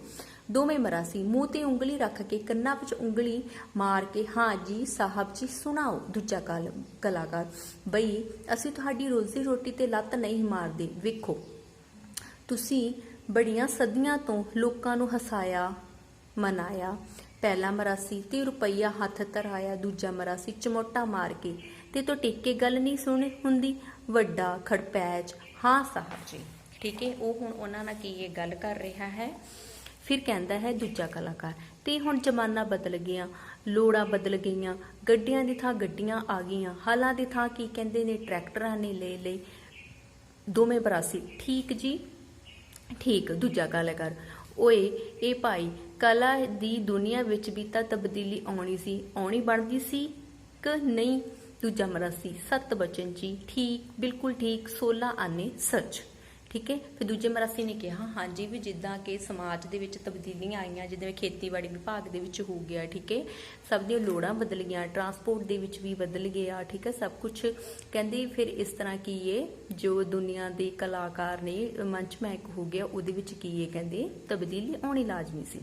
ਦੋਵੇਂ ਮਰਾਸੀ ਮੂੰਹ ਤੇ ਉਂਗਲੀ ਰੱਖ ਕੇ ਕੰਨਾਂ ਵਿੱਚ ਉਂਗਲੀ ਮਾਰ ਕੇ ਹਾਂ ਜੀ ਸਾਹਿਬ ਜੀ ਸੁਣਾਓ। ਦੂਜਾ ਕਲਾਕਾਰ ਬਈ ਅਸੀਂ ਤੁਹਾਡੀ ਰੋਜ਼ੀ ਰੋਟੀ ਤੇ ਲੱਤ ਨਹੀਂ ਮਾਰਦੇ, ਵੇਖੋ ਤੁਸੀਂ ਬੜੀਆਂ ਸਦੀਆਂ ਤੋਂ ਲੋਕਾਂ ਨੂੰ ਹਸਾਇਆ ਮਨਾਇਆ। ਪਹਿਲਾ ਮਰਾਸੀ 30 ਰੁਪਈਆ ਹੱਥ ਧਰਾਇਆ। ਦੂਜਾ ਮਰਾਸੀ ਚਮੋਟਾ ਮਾਰ ਕੇ ਤੇ ਤੋਂ ਟਿਕ ਕੇ ਗੱਲ ਨਹੀਂ ਸੁਣੀ ਹੁੰਦੀ, ਵੱਡਾ ਖੜਪੈਚ ਹਾਂ ਸਾਹਿਬ ਜੀ। ਠੀਕ ਹੈ, ਉਹ ਹੁਣ ਉਹਨਾਂ ਨਾਲ ਕੀ ਇਹ ਗੱਲ ਕਰ ਰਿਹਾ ਹੈ। ਫਿਰ ਕਹਿੰਦਾ ਹੈ ਦੂਜਾ ਕਲਾਕਾਰ ਤੇ ਹੁਣ ਜ਼ਮਾਨਾ ਬਦਲ ਗਿਆ, ਲੋੜਾਂ ਬਦਲ ਗਈਆਂ, ਗੱਡੀਆਂ ਦੀ ਥਾਂ ਗੱਡੀਆਂ ਆ ਗਈਆਂ, ਹਲਾਂ ਦੀ ਥਾਂ ਕੀ ਕਹਿੰਦੇ ਨੇ ਟਰੈਕਟਰਾਂ ਨੇ ਲੈ ਲਈ। ਦੋਵੇਂ ਮਰਾਸੀ ਠੀਕ ਜੀ ਠੀਕ। ਦੂਜਾ ਕਲਾਕਾਰ ਓਏ ਇਹ ਭਾਈ ਕਲਾ ਦੀ ਦੁਨੀਆ ਵਿੱਚ ਵੀ ਤਾਂ ਤਬਦੀਲੀ ਆਉਣੀ ਬਣਦੀ ਸੀ ਕਿ ਨਹੀਂ। ਦੂਜਾ ਮਰਾਸੀ ਸਤ ਬਚਨ ਜੀ ਠੀਕ, ਬਿਲਕੁਲ ਠੀਕ, 16 ਆਨੇ ਸੱਚ। ਠੀਕ ਹੈ, ਫਿਰ ਦੂਜੇ ਮਰਾਸੀ ਨੇ ਕਿਹਾ ਹਾਂਜੀ ਵੀ ਜਿੱਦਾਂ ਕਿ ਸਮਾਜ ਦੇ ਵਿੱਚ ਤਬਦੀਲੀਆਂ ਆਈਆਂ, ਜਿੱਦਾਂ ਖੇਤੀਬਾੜੀ ਵਿਭਾਗ ਦੇ ਵਿੱਚ ਹੋ ਗਿਆ। ਠੀਕ ਹੈ, ਸਭ ਦੀਆਂ ਲੋੜਾਂ ਬਦਲ ਗਈਆਂ, ਟਰਾਂਸਪੋਰਟ ਦੇ ਵਿੱਚ ਵੀ ਬਦਲ ਗਿਆ। ਠੀਕ ਹੈ, ਸਭ ਕੁਛ ਕਹਿੰਦੇ ਫਿਰ ਇਸ ਤਰ੍ਹਾਂ ਕੀ ਹੈ ਜੋ ਦੁਨੀਆ ਦੇ ਕਲਾਕਾਰ ਨੇ ਮੰਚਮੈਕ ਹੋ ਗਿਆ ਉਹਦੇ ਵਿੱਚ ਕੀ ਹੈ ਕਹਿੰਦੇ ਤਬਦੀਲੀ ਆਉਣੀ ਲਾਜ਼ਮੀ ਸੀ।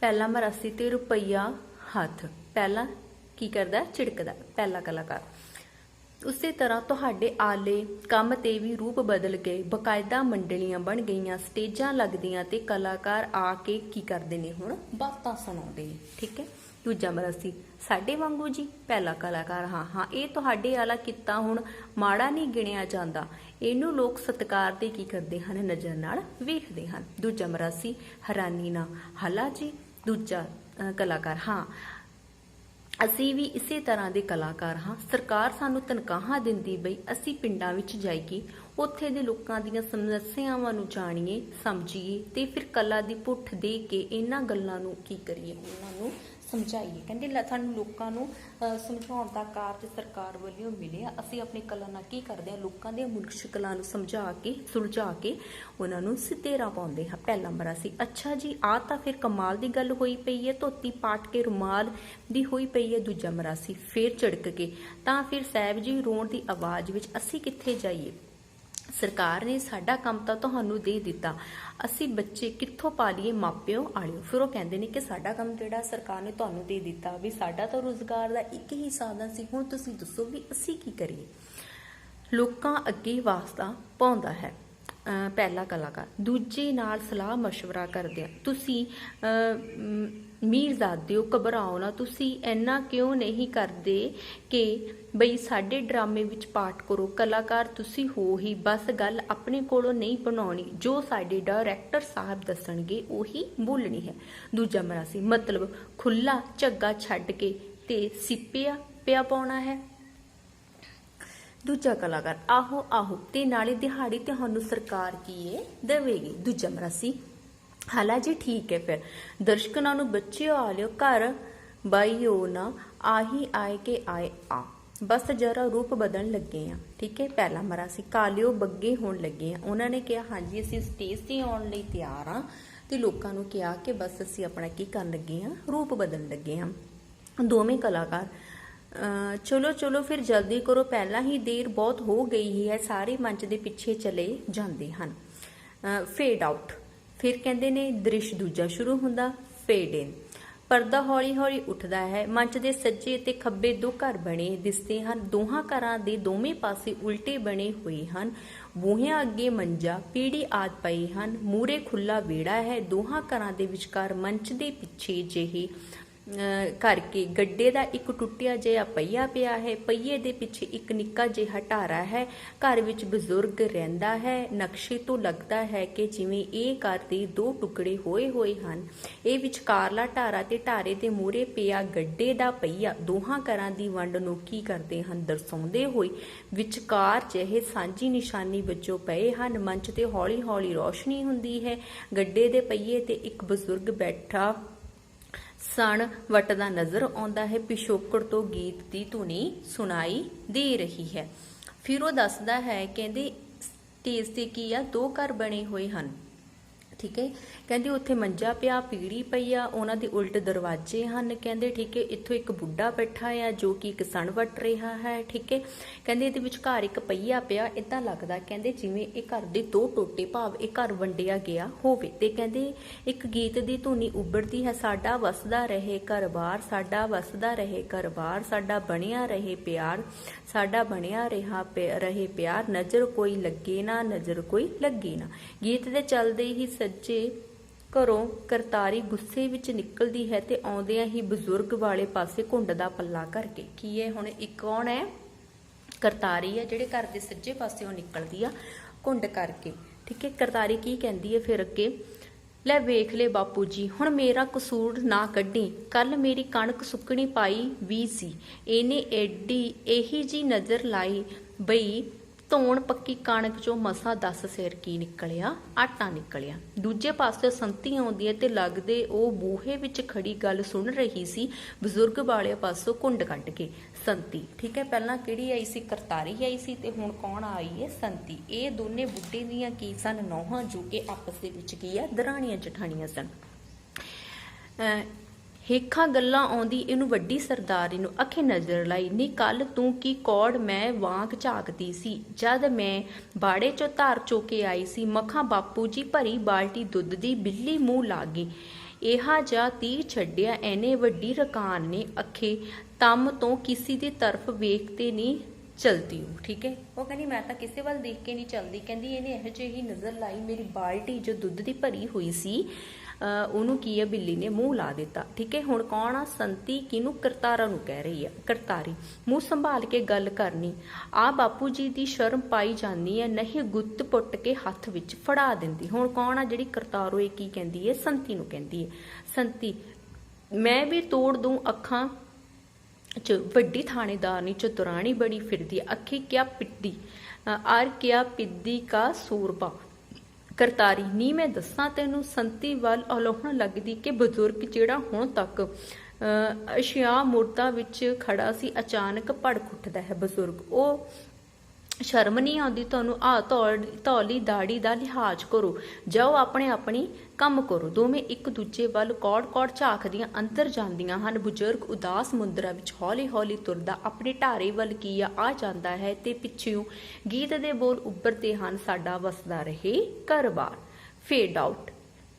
ਪਹਿਲਾ ਮਰਾਸੀ ਤੇ ਰੁਪਈਆ ਹੱਥ, ਪਹਿਲਾ ਕੀ ਕਰਦਾ ਝਿੜਕਦਾ। ਪਹਿਲਾ ਕਲਾਕਾਰ ਉਸੇ ਤਰ੍ਹਾਂ ਤੁਹਾਡੇ ਆਲੇ ਕੰਮ ਤੇ ਵੀ ਰੂਪ ਬਦਲ ਗਏ, ਬਕਾਇਦਾ ਮੰਡਲੀਆਂ ਬਣ ਗਈਆਂ, ਸਟੇਜਾਂ ਲੱਗਦੀਆਂ ਤੇ ਕਲਾਕਾਰ ਆ ਕੇ ਕੀ ਕਰਦੇ ਨੇ ਹੁਣ ਬਾਤਾਂ ਸੁਣਾਉਂਦੇ ਨੇ। ਠੀਕ ਹੈ, ਦੂਜਾ ਮਰਾਸੀ ਸਾਡੇ ਵਾਂਗੂ ਜੀ। ਪਹਿਲਾ ਕਲਾਕਾਰ ਹਾਂ ਇਹ ਤੁਹਾਡੇ ਵਾਲਾ ਕਿੱਤਾ ਹੁਣ ਮਾੜਾ ਨਹੀਂ ਗਿਣਿਆ ਜਾਂਦਾ, ਇਹਨੂੰ ਲੋਕ ਸਤਿਕਾਰ ਤੇ ਕੀ ਕਰਦੇ ਹਨ ਨਜ਼ਰ ਨਾਲ ਵੇਖਦੇ ਹਨ। ਦੂਜਾ ਮਰਾਸੀ ਹੈਰਾਨੀ ਨਾਲ ਹਲਾ ਜੀ। ਦੂਜਾ ਕਲਾਕਾਰ ਹਾਂ ਅਸੀਂ ਵੀ ਇਸੇ ਤਰ੍ਹਾਂ ਦੇ ਕਲਾਕਾਰ ਹਾਂ, ਸਰਕਾਰ ਸਾਨੂੰ ਤਨਖਾਹਾਂ ਦਿੰਦੀ ਬਈ ਅਸੀਂ ਪਿੰਡਾਂ ਵਿੱਚ ਜਾਈਏ, ਉੱਥੇ ਦੇ ਲੋਕਾਂ ਦੀਆਂ ਸਮੱਸਿਆਵਾਂ ਨੂੰ ਜਾਣੀਏ ਸਮਝੀਏ ਤੇ ਫਿਰ ਕਲਾ ਦੀ ਪੁੱਠ ਦੇ ਕੇ ਇਹਨਾਂ ਗੱਲਾਂ ਨੂੰ ਕੀ ਕਰੀਏ ਉਹਨਾਂ ਨੂੰ ਸਮਝਾਈਏ। ਕਹਿੰਦੇ ਸਾਨੂੰ ਲੋਕਾਂ ਨੂੰ ਸਮਝਾਉਣ ਦਾ ਕਾਰਜ ਸਰਕਾਰ ਵੱਲੋਂ ਮਿਲਿਆ। ਅਸੀਂ ਆਪਣੀ ਕਲਾ ਨਾਲ ਕੀ ਕਰਦੇ ਹਾਂ, ਲੋਕਾਂ ਦੀਆਂ ਮੁਸ਼ਕਲਾਂ ਨੂੰ ਸਮਝਾ ਕੇ ਸੁਲਝਾ ਕੇ ਉਹਨਾਂ ਨੂੰ ਸਿੱਧੇ ਰਾਹ ਪਾਉਂਦੇ ਹਾਂ। ਪਹਿਲਾ ਮਰਾ ਸੀ। ਅੱਛਾ ਜੀ, ਆ ਤਾਂ ਫਿਰ ਕਮਾਲ ਦੀ ਗੱਲ ਹੋਈ ਪਈ ਹੈ, ਧੋਤੀ ਪਾਟ ਕੇ ਰੁਮਾਲ ਦੀ ਹੋਈ ਪਈ ਹੈ। ਦੂਜਾ ਮਰਾ ਸੀ। ਫਿਰ ਝਿੜਕ ਕੇ, ਤਾਂ ਫਿਰ ਸਾਹਿਬ ਜੀ ਰੋਣ ਦੀ ਆਵਾਜ਼ ਵਿੱਚ, ਅਸੀਂ ਕਿੱਥੇ ਜਾਈਏ, ਸਰਕਾਰ ਨੇ ਸਾਡਾ ਕੰਮ ਤਾਂ ਤੁਹਾਨੂੰ ਦੇ ਦਿੱਤਾ, ਅਸੀਂ ਬੱਚੇ ਕਿੱਥੋਂ ਪਾਲੀਏ ਮਾਪਿਓ ਆਲਿਓ। ਫਿਰ ਉਹ ਕਹਿੰਦੇ ਨੇ ਕਿ ਸਾਡਾ ਕੰਮ ਜਿਹੜਾ ਸਰਕਾਰ ਨੇ ਤੁਹਾਨੂੰ ਦੇ ਦਿੱਤਾ, ਵੀ ਸਾਡਾ ਤਾਂ ਰੁਜ਼ਗਾਰ ਦਾ ਇੱਕ ਹੀ ਸਾਧਨ ਸੀ, ਹੁਣ ਤੁਸੀਂ ਦੱਸੋ ਵੀ ਅਸੀਂ ਕੀ ਕਰੀਏ। ਲੋਕਾਂ ਅੱਗੇ ਵਾਸਤਾ ਪਾਉਂਦਾ ਹੈ। ਪਹਿਲਾ ਕਲਾਕਾਰ। ਦੂਜੇ ਨਾਲ ਸਲਾਹ ਮਸ਼ਵਰਾ ਕਰਦੇ ਆ, ਤੁਸੀਂ ਮੀਰਜ਼ਾਦਿਓ ਘਬਰਾਓ ਨਾ, ਤੁਸੀਂ ਇੰਨਾ ਕਿਉਂ ਨਹੀਂ ਕਰਦੇ ਕਿ ਬਈ ਸਾਡੇ ਡਰਾਮੇ ਵਿੱਚ ਪਾਰਟ ਕਰੋ, ਕਲਾਕਾਰ ਤੁਸੀਂ ਹੋ ਹੀ, ਬਸ ਗੱਲ ਆਪਣੇ ਕੋਲੋਂ ਨਹੀਂ ਬਣਾਉਣੀ, ਜੋ ਸਾਡੇ ਡਾਇਰੈਕਟਰ ਸਾਹਿਬ ਦੱਸਣਗੇ ਉਹੀ ਬੋਲਣੀ ਹੈ। ਦੂਜਾ ਮਰਾ ਸੀ। ਮਤਲਬ ਖੁੱਲਾ ਝੱਗਾ ਛੱਡ ਕੇ ਤੇ ਸਿੱਪਿਆ ਪਿਆ ਪਾਉਣਾ ਹੈ। ਦੂਜਾ ਕਲਾਕਾਰ। ਆਹੋ ਆਹੋ, ਤੇ ਨਾਲੇ ਦਿਹਾੜੀ ਤੁਹਾਨੂੰ ਸਰਕਾਰ ਕੀ ਦੇਵੇਗੀ। ਦੂਜਾ ਮਰਾ ਸੀ। ਹਾਲਾ ਜੀ ਠੀਕ ਹੈ, ਫਿਰ ਦਰਸ਼ਕਾਂ ਨੂੰ ਬੱਚਿਓ ਆ ਲਿਓ ਘਰ ਬਾਈਓ ਨਾ, ਆਹੀ ਆਏ ਕੇ ਆਏ ਆ, ਬਸ ਜਰਾ ਰੂਪ ਬਦਲਣ ਲੱਗੇ ਆ। ਠੀਕ ਹੈ। ਪਹਿਲਾ ਮਰਾ ਸੀ। ਕਾਲਿਓ ਬੱਗੇ ਹੋਣ ਲੱਗੇ ਆ। ਉਹਨਾਂ ਨੇ ਕਿਹਾ ਹਾਂਜੀ ਅਸੀਂ ਸਟੇਜ ਤੇ ਆਉਣ ਲਈ ਤਿਆਰ ਆ, ਤੇ ਲੋਕਾਂ ਨੂੰ ਕਿਹਾ ਕਿ ਬਸ ਅਸੀਂ ਆਪਣਾ ਕੀ ਕਰਨ ਲੱਗੇ ਆ, ਰੂਪ ਬਦਲਣ ਲੱਗੇ ਆ। ਦੋਵੇਂ ਕਲਾਕਾਰ। ਚਲੋ ਚਲੋ ਫਿਰ ਜਲਦੀ ਕਰੋ, ਪਹਿਲਾਂ ਹੀ ਦੇਰ ਬਹੁਤ ਹੋ ਗਈ ਹੈ। ਸਾਰੇ ਮੰਚ ਦੇ ਪਿੱਛੇ ਚਲੇ ਜਾਂਦੇ ਹਨ। Fade out. ਫਿਰ ਕਹਿੰਦੇ ਨੇ ਦ੍ਰਿਸ਼ ਦੂਜਾ ਸ਼ੁਰੂ ਹੁੰਦਾ। ਫੇਡ ਇਨ। ਪਰਦਾ ਹੌਲੀ ਹੌਲੀ ਉੱਠਦਾ ਹੈ। ਮੰਚ ਦੇ ਸੱਜੇ ਅਤੇ ਖੱਬੇ ਦੋ ਘਰ ਬਣੇ ਦਿਸਦੇ ਹਨ। ਦੋਹਾਂ ਘਰਾਂ ਦੇ ਦੋਵੇਂ ਪਾਸੇ ਉਲਟੇ ਬਣੇ ਹੋਏ ਹਨ। ਬੂਹਿਆਂ ਅੱਗੇ ਮੰਜਾ ਪੀੜੀ ਆਦ ਪਏ ਹਨ। ਮੂਹਰੇ ਖੁੱਲਾ ਵਿਹੜਾ ਹੈ। ਦੋਹਾਂ ਘਰਾਂ ਦੇ ਵਿਚਕਾਰ ਮੰਚ ਦੇ ਪਿੱਛੇ ਜਿਹੇ ਕਰਕੇ ਗੱਡੇ ਦਾ ਇੱਕ ਟੁੱਟਿਆ ਜਿਹਾ ਪਹੀਆ ਪਿਆ ਹੈ। ਪਹੀਏ ਦੇ ਪਿੱਛੇ ਇੱਕ ਨਿੱਕਾ ਜਿਹਾ ਢਾਰਾ ਹੈ। ਘਰ ਵਿੱਚ ਬਜ਼ੁਰਗ ਰਹਿੰਦਾ ਹੈ। ਨਕਸ਼ੇ ਤੋਂ ਲੱਗਦਾ ਹੈ ਕਿ ਜਿਵੇਂ ਇਹ ਘਰ ਦੇ ਦੋ ਟੁਕੜੇ ਹੋਏ ਹੋਏ ਹਨ। ਇਹ ਵਿਚਕਾਰਲਾ ਢਾਰਾ ਤੇ ਢਾਰੇ ਦੇ ਮੂਹਰੇ ਪਿਆ ਗੱਡੇ ਦਾ ਪਹੀਆ ਦੋਹਾਂ ਘਰਾਂ ਦੀ ਵੰਡ ਨੂੰ ਕੀ ਕਰਦੇ ਹਨ ਦਰਸਾਉਂਦੇ ਹੋਏ ਵਿਚਕਾਰ ਜਿਹੇ ਸਾਂਝੀ ਨਿਸ਼ਾਨੀ ਵਜੋਂ ਪਏ ਹਨ। ਮੰਚ ਤੇ ਹੌਲੀ ਹੌਲੀ ਰੌਸ਼ਨੀ ਹੁੰਦੀ ਹੈ। ਗੱਡੇ ਦੇ ਪਹੀਏ ਤੇ ਇੱਕ ਬਜ਼ੁਰਗ ਬੈਠਾ ਸਣ ਵਟਦਾ ਨਜ਼ਰ ਆਉਂਦਾ ਹੈ। ਪਿਛੋਕੜ ਤੋਂ ਗੀਤ ਦੀ ਧੁਨੀ ਸੁਣਾਈ ਦੇ ਰਹੀ ਹੈ। ਫਿਰ ਉਹ ਦੱਸਦਾ ਹੈ, ਕਹਿੰਦੇ ਸਟੇਜ ਤੇ ਕੀ ਆ, ਦੋ ਘਰ ਬਣੇ ਹੋਏ ਹਨ। ਠੀਕ ਹੈ। ਕਹਿੰਦੇ ਉੱਥੇ ਮੰਜਾ ਪਿਆ, ਪੀੜੀ ਪਈ ਆ, ਉਹਨਾਂ ਦੇ ਉਲਟ ਦਰਵਾਜ਼ੇ ਹਨ। ਕਹਿੰਦੇ ਠੀਕ ਹੈ। ਇੱਥੋਂ ਇੱਕ ਬੁੱਢਾ ਬੈਠਾ ਆ ਜੋ ਕਿ ਇੱਕ ਸਣ ਵੱਟ ਰਿਹਾ ਹੈ। ਠੀਕ ਹੈ। ਕਹਿੰਦੇ ਇਹਦੇ ਵਿਚਕਾਰ ਇੱਕ ਪਹੀਆ ਪਿਆ, ਏਦਾਂ ਲੱਗਦਾ ਕਹਿੰਦੇ ਜਿਵੇਂ ਇਹ ਘਰ ਦੇ ਦੋ ਟੋਟੇ, ਭਾਵ ਇਹ ਘਰ ਵੰਡਿਆ ਗਿਆ ਹੋਵੇ। ਤੇ ਕਹਿੰਦੇ ਇੱਕ ਗੀਤ ਦੀ ਧੁਨੀ ਉੱਭਰਦੀ ਹੈ, ਸਾਡਾ ਵਸਦਾ ਰਹੇ ਘਰ-ਬਾਰ, ਸਾਡਾ ਵਸਦਾ ਰਹੇ ਘਰ-ਬਾਰ, ਸਾਡਾ ਬਣਿਆ ਰਹੇ ਪਿਆਰ, ਸਾਡਾ ਬਣਿਆ ਰਹੇ ਪਿਆਰ, ਨਜ਼ਰ ਕੋਈ ਲੱਗੇ ਨਾ, ਨਜ਼ਰ ਕੋਈ ਲੱਗੇ ਨਾ। ਗੀਤ ਦੇ ਚੱਲਦੇ ਹੀ ਸੱਜੇ ਘਰੋਂ ਕਰਤਾਰੀ ਗੁੱਸੇ ਵਿੱਚ ਨਿਕਲਦੀ ਹੈ ਤੇ ਆਉਂਦਿਆਂ ਹੀ ਬਜ਼ੁਰਗ ਵਾਲੇ ਪਾਸੇ ਘੁੰਡ ਦਾ ਪੱਲਾ ਕਰਕੇ। ਕੀ ਹੈ ਹੁਣ, ਇੱਕ ਕੌਣ ਹੈ, ਕਰਤਾਰੀ ਹੈ, ਜਿਹੜੇ ਘਰ ਦੇ ਸੱਜੇ ਪਾਸੇ ਉਹ ਨਿਕਲਦੀ ਆ ਘੁੰਡ ਕਰਕੇ। ਠੀਕ ਹੈ। ਕਰਤਾਰੀ ਕੀ ਕਹਿੰਦੀ ਹੈ ਫਿਰ ਅੱਗੇ, ਲੈ ਵੇਖ ਲੈ ਬਾਪੂ ਜੀ, ਹੁਣ ਮੇਰਾ ਕਸੂਰ ਨਾ ਕੱਢੀ, ਕੱਲ ਮੇਰੀ ਕਣਕ ਸੁੱਕਣੀ ਪਾਈ ਵੀ ਸੀ, ਇਹਨੇ ਇਹੀ ਜੀ ਨਜ਼ਰ ਲਾਈ ਬਈ ਧੋਣ ਪੱਕੀ ਕਣਕ ਚੋਂ ਮਸਾਂ 10 ਸਿਰ ਕੀ ਨਿਕਲਿਆ, ਆਟਾ ਨਿਕਲਿਆ। ਦੂਜੇ ਪਾਸੇ ਸੰਤੀ ਆਉਂਦੀ ਹੈ ਤੇ ਲੱਗਦੇ ਉਹ ਬੂਹੇ ਵਿੱਚ ਖੜੀ ਗੱਲ ਸੁਣ ਰਹੀ ਸੀ ਬਜ਼ੁਰਗ ਵਾਲੇ ਪਾਸੋਂ ਘੁੰਡ ਕੱਢ ਕੇ। ਸੰਤੀ। ਠੀਕ ਹੈ। ਪਹਿਲਾਂ ਕਿਹੜੀ ਆਈ ਸੀ, ਕਰਤਾਰੀ ਆਈ ਸੀ, ਤੇ ਹੁਣ ਕੌਣ ਆਈ ਹੈ, ਸੰਤੀ। ਇਹ ਦੋਨੇ ਬੁੱਢੇ ਦੀਆਂ ਕੀ ਸਨ, ਨੌਹਾਂ, ਜੋ ਕਿ ਆਪਸ ਦੇ ਵਿੱਚ ਕੀ ਆ, ਦਰਾਣੀਆਂ ਜਠਾਣੀਆਂ ਸਨ। ਹੇਖਾਂ ਗੱਲਾਂ ਆਉਂਦੀ ਇਹਨੂੰ ਵੱਡੀ ਸਰਦਾਰੀ ਨੂੰ, ਅੱਖੇ ਨਜ਼ਰ ਲਾਈ, ਨੀ ਕੱਲ ਤੂੰ ਕੀ ਕੌੜ ਮੈਂ ਵਾਂਗ ਝਾਕਦੀ ਸੀ, ਜਦ ਮੈਂ ਬਾੜੇ ਚੋਂ ਧਾਰ ਚੋ ਕੇ ਆਈ ਸੀ, ਮਖਾਂ ਬਾਪੂ ਜੀ ਭਰੀ ਬਾਲਟੀ ਦੁੱਧ ਦੀ, ਬਿੱਲੀ ਮੂੰਹ ਲਾਗੀ, ਇਹਾ ਜਾ ਤੀਰ ਛੱਡਿਆ ਐਨੇ ਵੱਡੀ ਰਕਾਨ ਨੇ, ਅੱਖੇ ਤੰਮ ਤੋਂ ਕਿਸੇ ਦੀ ਤਰਫ ਵੇਖਤੇ ਨਹੀਂ ਚਲਦੀ ਉਹ। ਠੀਕ ਹੈ। ਉਹ ਕਹਿੰਦੀ ਮੈਂ ਤਾਂ ਕਿਸੇ ਵੱਲ ਦੇਖ ਕੇ ਨਹੀਂ ਚੱਲਦੀ, ਕਹਿੰਦੀ ਇਹਨੇ ਇਹੋ ਜਿਹੀ ਨਜ਼ਰ ਲਾਈ, ਮੇਰੀ ਬਾਲਟੀ ਜੋ ਦੁੱਧ ਦੀ ਭਰੀ ਹੋਈ ਸੀ ਉਹਨੂੰ ਕੀ ਹੈ, ਬਿੱਲੀ ਨੇ ਮੂੰਹ ਲਾ ਦਿੱਤਾ। ਠੀਕ ਹੈ। ਹੁਣ ਕੌਣ ਆ, ਸੰਤੀ। ਕਿਹਨੂੰ, ਕਰਤਾਰਾ ਨੂੰ ਕਹਿ ਰਹੀ ਆ। ਕਰਤਾਰੀ। ਮੂੰਹ ਸੰਭਾਲ ਕੇ ਗੱਲ ਕਰਨੀ, ਆ ਬਾਪੂ ਜੀ ਦੀ ਸ਼ਰਮ ਪਾਈ ਜਾਂਦੀ ਹੈ, ਨਹੀਂ ਗੁੱਤ ਪੁੱਟ ਕੇ ਹੱਥ ਵਿੱਚ ਫੜਾ ਦਿੰਦੀ। ਹੁਣ ਕੌਣ ਆ, ਜਿਹੜੀ ਕਰਤਾਰੋ ਇਹ ਕੀ ਕਹਿੰਦੀ ਹੈ, ਸੰਤੀ ਨੂੰ ਕਹਿੰਦੀ ਹੈ। ਸੰਤੀ। ਮੈਂ ਵੀ ਤੋੜ ਦੂੰ ਅੱਖਾਂ ਚ, ਵੱਡੀ ਥਾਣੇਦਾਰਨੀ ਚਤੁਰਾਣੀ ਬੜੀ ਫਿਰਦੀ, ਅੱਖੀ ਕਿਆ ਪਿੱਦੀ ਆਰ ਕਿਆ ਪਿੱਦੀ ਕਾ ਸੂਰਬਾ। ਕਰਤਾਰੀ। ਨੀ ਮੈਂ ਦੱਸਾਂ ਤੈਨੂੰ, ਸੰਤੀ ਵੱਲ ਅਲੋਹਣ ਲੱਗਦੀ ਕਿ ਬਜ਼ੁਰਗ ਜਿਹੜਾ ਹੁਣ ਤੱਕ ਅਸ਼ਿਆ ਮੁਰਦਾ ਵਿੱਚ ਖੜਾ ਸੀ, ਅਚਾਨਕ ਭੜਕ ਉੱਠਦਾ ਹੈ ਬਜ਼ੁਰਗ। ਉਹ ਸ਼ਰਮ ਨਹੀਂ ਆਉਂਦੀ ਤੁਹਾਨੂੰ? ਧੌਲੀ ਦਾੜੀ ਦਾ ਲਿਹਾਜ਼ ਕਰੋ, ਜਾਓ ਆਪਣੇ ਆਪਣੀ ਕੰਮ ਕਰੋ। ਦੋਵੇਂ ਇੱਕ ਦੂਜੇ ਵੱਲ ਕੌੜ ਝਾਕਦੀਆਂ ਅੰਦਰ ਜਾਂਦੀਆਂ ਹਨ। ਬਜ਼ੁਰਗ ਉਦਾਸ ਮੁੰਦਰਾ ਵਿੱਚ ਹੌਲੀ ਹੌਲੀ ਤੁਰਦਾ ਆਪਣੇ ਢਾਰੇ ਵੱਲ ਕੀਆ ਆ ਜਾਂਦਾ ਹੈ ਤੇ ਪਿੱਛੋਂ ਗੀਤ ਦੇ ਬੋਲ ਉੱਭਰਦੇ ਹਨ, ਸਾਡਾ ਵਸਦਾ ਰਹੇ ਘਰ-ਬਾਰ। Fade out.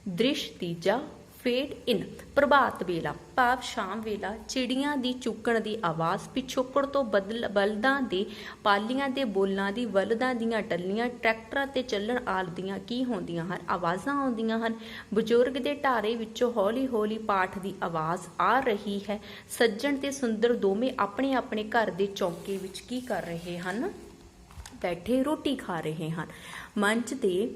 ਦ੍ਰਿਸ਼ ਤੀਜਾ। ਫੇਡ ਇਨ। ਪ੍ਰਭਾਤ ਵੇਲਾ ਭਾਵ ਸ਼ਾਮ ਵੇਲਾ, ਚਿੜੀਆਂ ਦੀ ਚੂਕਣ ਦੀ ਆਵਾਜ਼, ਪਿਛੋਕੜ ਤੋਂ ਬਲਦਾਂ ਦੇ ਪਾਲੀਆਂ ਦੇ ਬੋਲਾਂ ਦੀ, ਬਲਦਾਂ ਦੀਆਂ ਟੱਲੀਆਂ, ਟਰੈਕਟਰਾਂ ਤੇ ਚੱਲਣ ਆਲ ਦੀਆਂ ਕੀ ਹੁੰਦੀਆਂ ਹਨ, ਆਵਾਜ਼ਾਂ ਆਉਂਦੀਆਂ ਹਨ। ਬਜ਼ੁਰਗ ਦੇ ਢਾਰੇ ਵਿੱਚੋਂ ਹੌਲੀ ਹੌਲੀ ਪਾਠ ਦੀ ਆਵਾਜ਼ ਆ ਰਹੀ ਹੈ। ਸੱਜਣ ਤੇ ਸੁੰਦਰ ਦੋਵੇਂ ਆਪਣੇ ਆਪਣੇ ਘਰ ਦੇ ਚੌਂਕੇ ਵਿੱਚ ਕੀ ਕਰ ਰਹੇ ਹਨ? ਬੈਠੇ ਰੋਟੀ ਖਾ ਰਹੇ ਹਨ। ਮੰਚ ਦੇ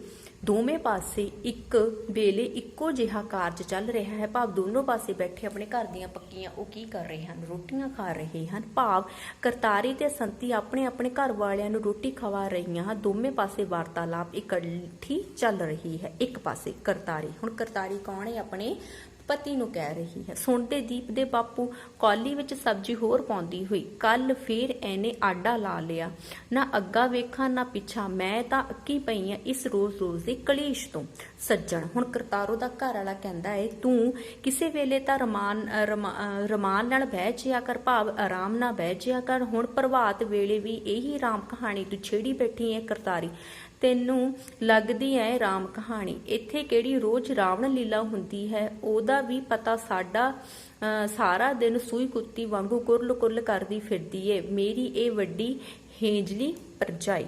ਦੋਵੇਂ ਪਾਸੇ ਇੱਕ ਵੇਲੇ ਇੱਕੋ ਜਿਹਾ ਕਾਰਜ ਚੱਲ ਰਿਹਾ ਹੈ, ਭਾਵ ਦੋਨੋਂ ਪਾਸੇ ਬੈਠੇ ਆਪਣੇ ਘਰ ਦੀਆਂ ਪੱਕੀਆਂ ਉਹ ਕੀ ਕਰ ਰਹੇ ਹਨ? ਰੋਟੀਆਂ ਖਾ ਰਹੇ ਹਨ। ਭਾਵ ਕਰਤਾਰੀ ਤੇ ਸੰਤੀ ਆਪਣੇ ਆਪਣੇ ਘਰ ਵਾਲਿਆਂ ਨੂੰ ਰੋਟੀ ਖਵਾ ਰਹੀਆਂ ਹਨ। ਦੋਵੇਂ ਪਾਸੇ ਵਾਰਤਾਲਾਪ ਇਕੱਠੀ ਚੱਲ ਰਹੀ ਹੈ। ਇੱਕ ਪਾਸੇ ਕਰਤਾਰੀ, ਹੁਣ ਕਰਤਾਰੀ ਕੌਣ ਹੈ? ਆਪਣੇ ਪਤੀ ਨੂੰ ਕਹਿ ਰਹੀ ਹੈ। ਸੁਣਦੇ ਦੀਪ ਦੇ ਬਾਪੂ ਕੌਲੀ ਵਿੱਚ ਸਬਜ਼ੀ ਹੋਰ ਪਾਉਂਦੀ ਹੋਈ, ਕੱਲ ਫੇਰ ਇਹਨੇ ਆਡਾ ਲਾ ਲਿਆ, ਨਾ ਅੱਗਾ ਵੇਖਾਂ ਨਾ ਪਿੱਛਾ, ਮੈਂ ਤਾਂ ਅੱਕੀ ਪਈ ਆ ਇਸ ਰੋਜ਼ ਦੇ ਕਲੇਸ਼ ਤੋਂ। ਸੱਜਣ, ਹੁਣ ਕਰਤਾਰੋ ਦਾ ਘਰ ਵਾਲਾ ਕਹਿੰਦਾ ਹੈ, ਤੂੰ ਕਿਸੇ ਵੇਲੇ ਤਾਂ ਰਮਾਨ ਨਾਲ ਬਹਿ ਜਿਆ ਕਰ, ਭਾਵ ਆਰਾਮ ਨਾਲ ਬਹਿ ਜਿਆ ਕਰ। ਹੁਣ ਪ੍ਰਭਾਤ ਵੇਲੇ ਵੀ ਇਹੀ ਰਾਮ ਕਹਾਣੀ ਤੂੰ ਛੇੜੀ ਬੈਠੀ ਹੈ ਕਰਤਾਰੀ। ਤੈਨੂੰ ਲੱਗਦੀ ਐ ਰਾਮ ਕਹਾਣੀ, ਇੱਥੇ ਕਿਹੜੀ ਰੋਜ਼ ਰਾਵਣ ਲੀਲਾ ਹੁੰਦੀ ਹੈ? ਉਹਦਾ ਵੀ ਪਤਾ ਸਾਡਾ ਸਾਰਾ ਦਿਨ ਸੂਈ ਕੁੱਤੀ ਵਾਂਗੂ ਕੁਰਲ ਕਰਦੀ ਫਿਰਦੀ ਏ ਮੇਰੀ ਇਹ ਵੱਡੀ ਹੇਜਲੀ ਪਰਜਾਈ,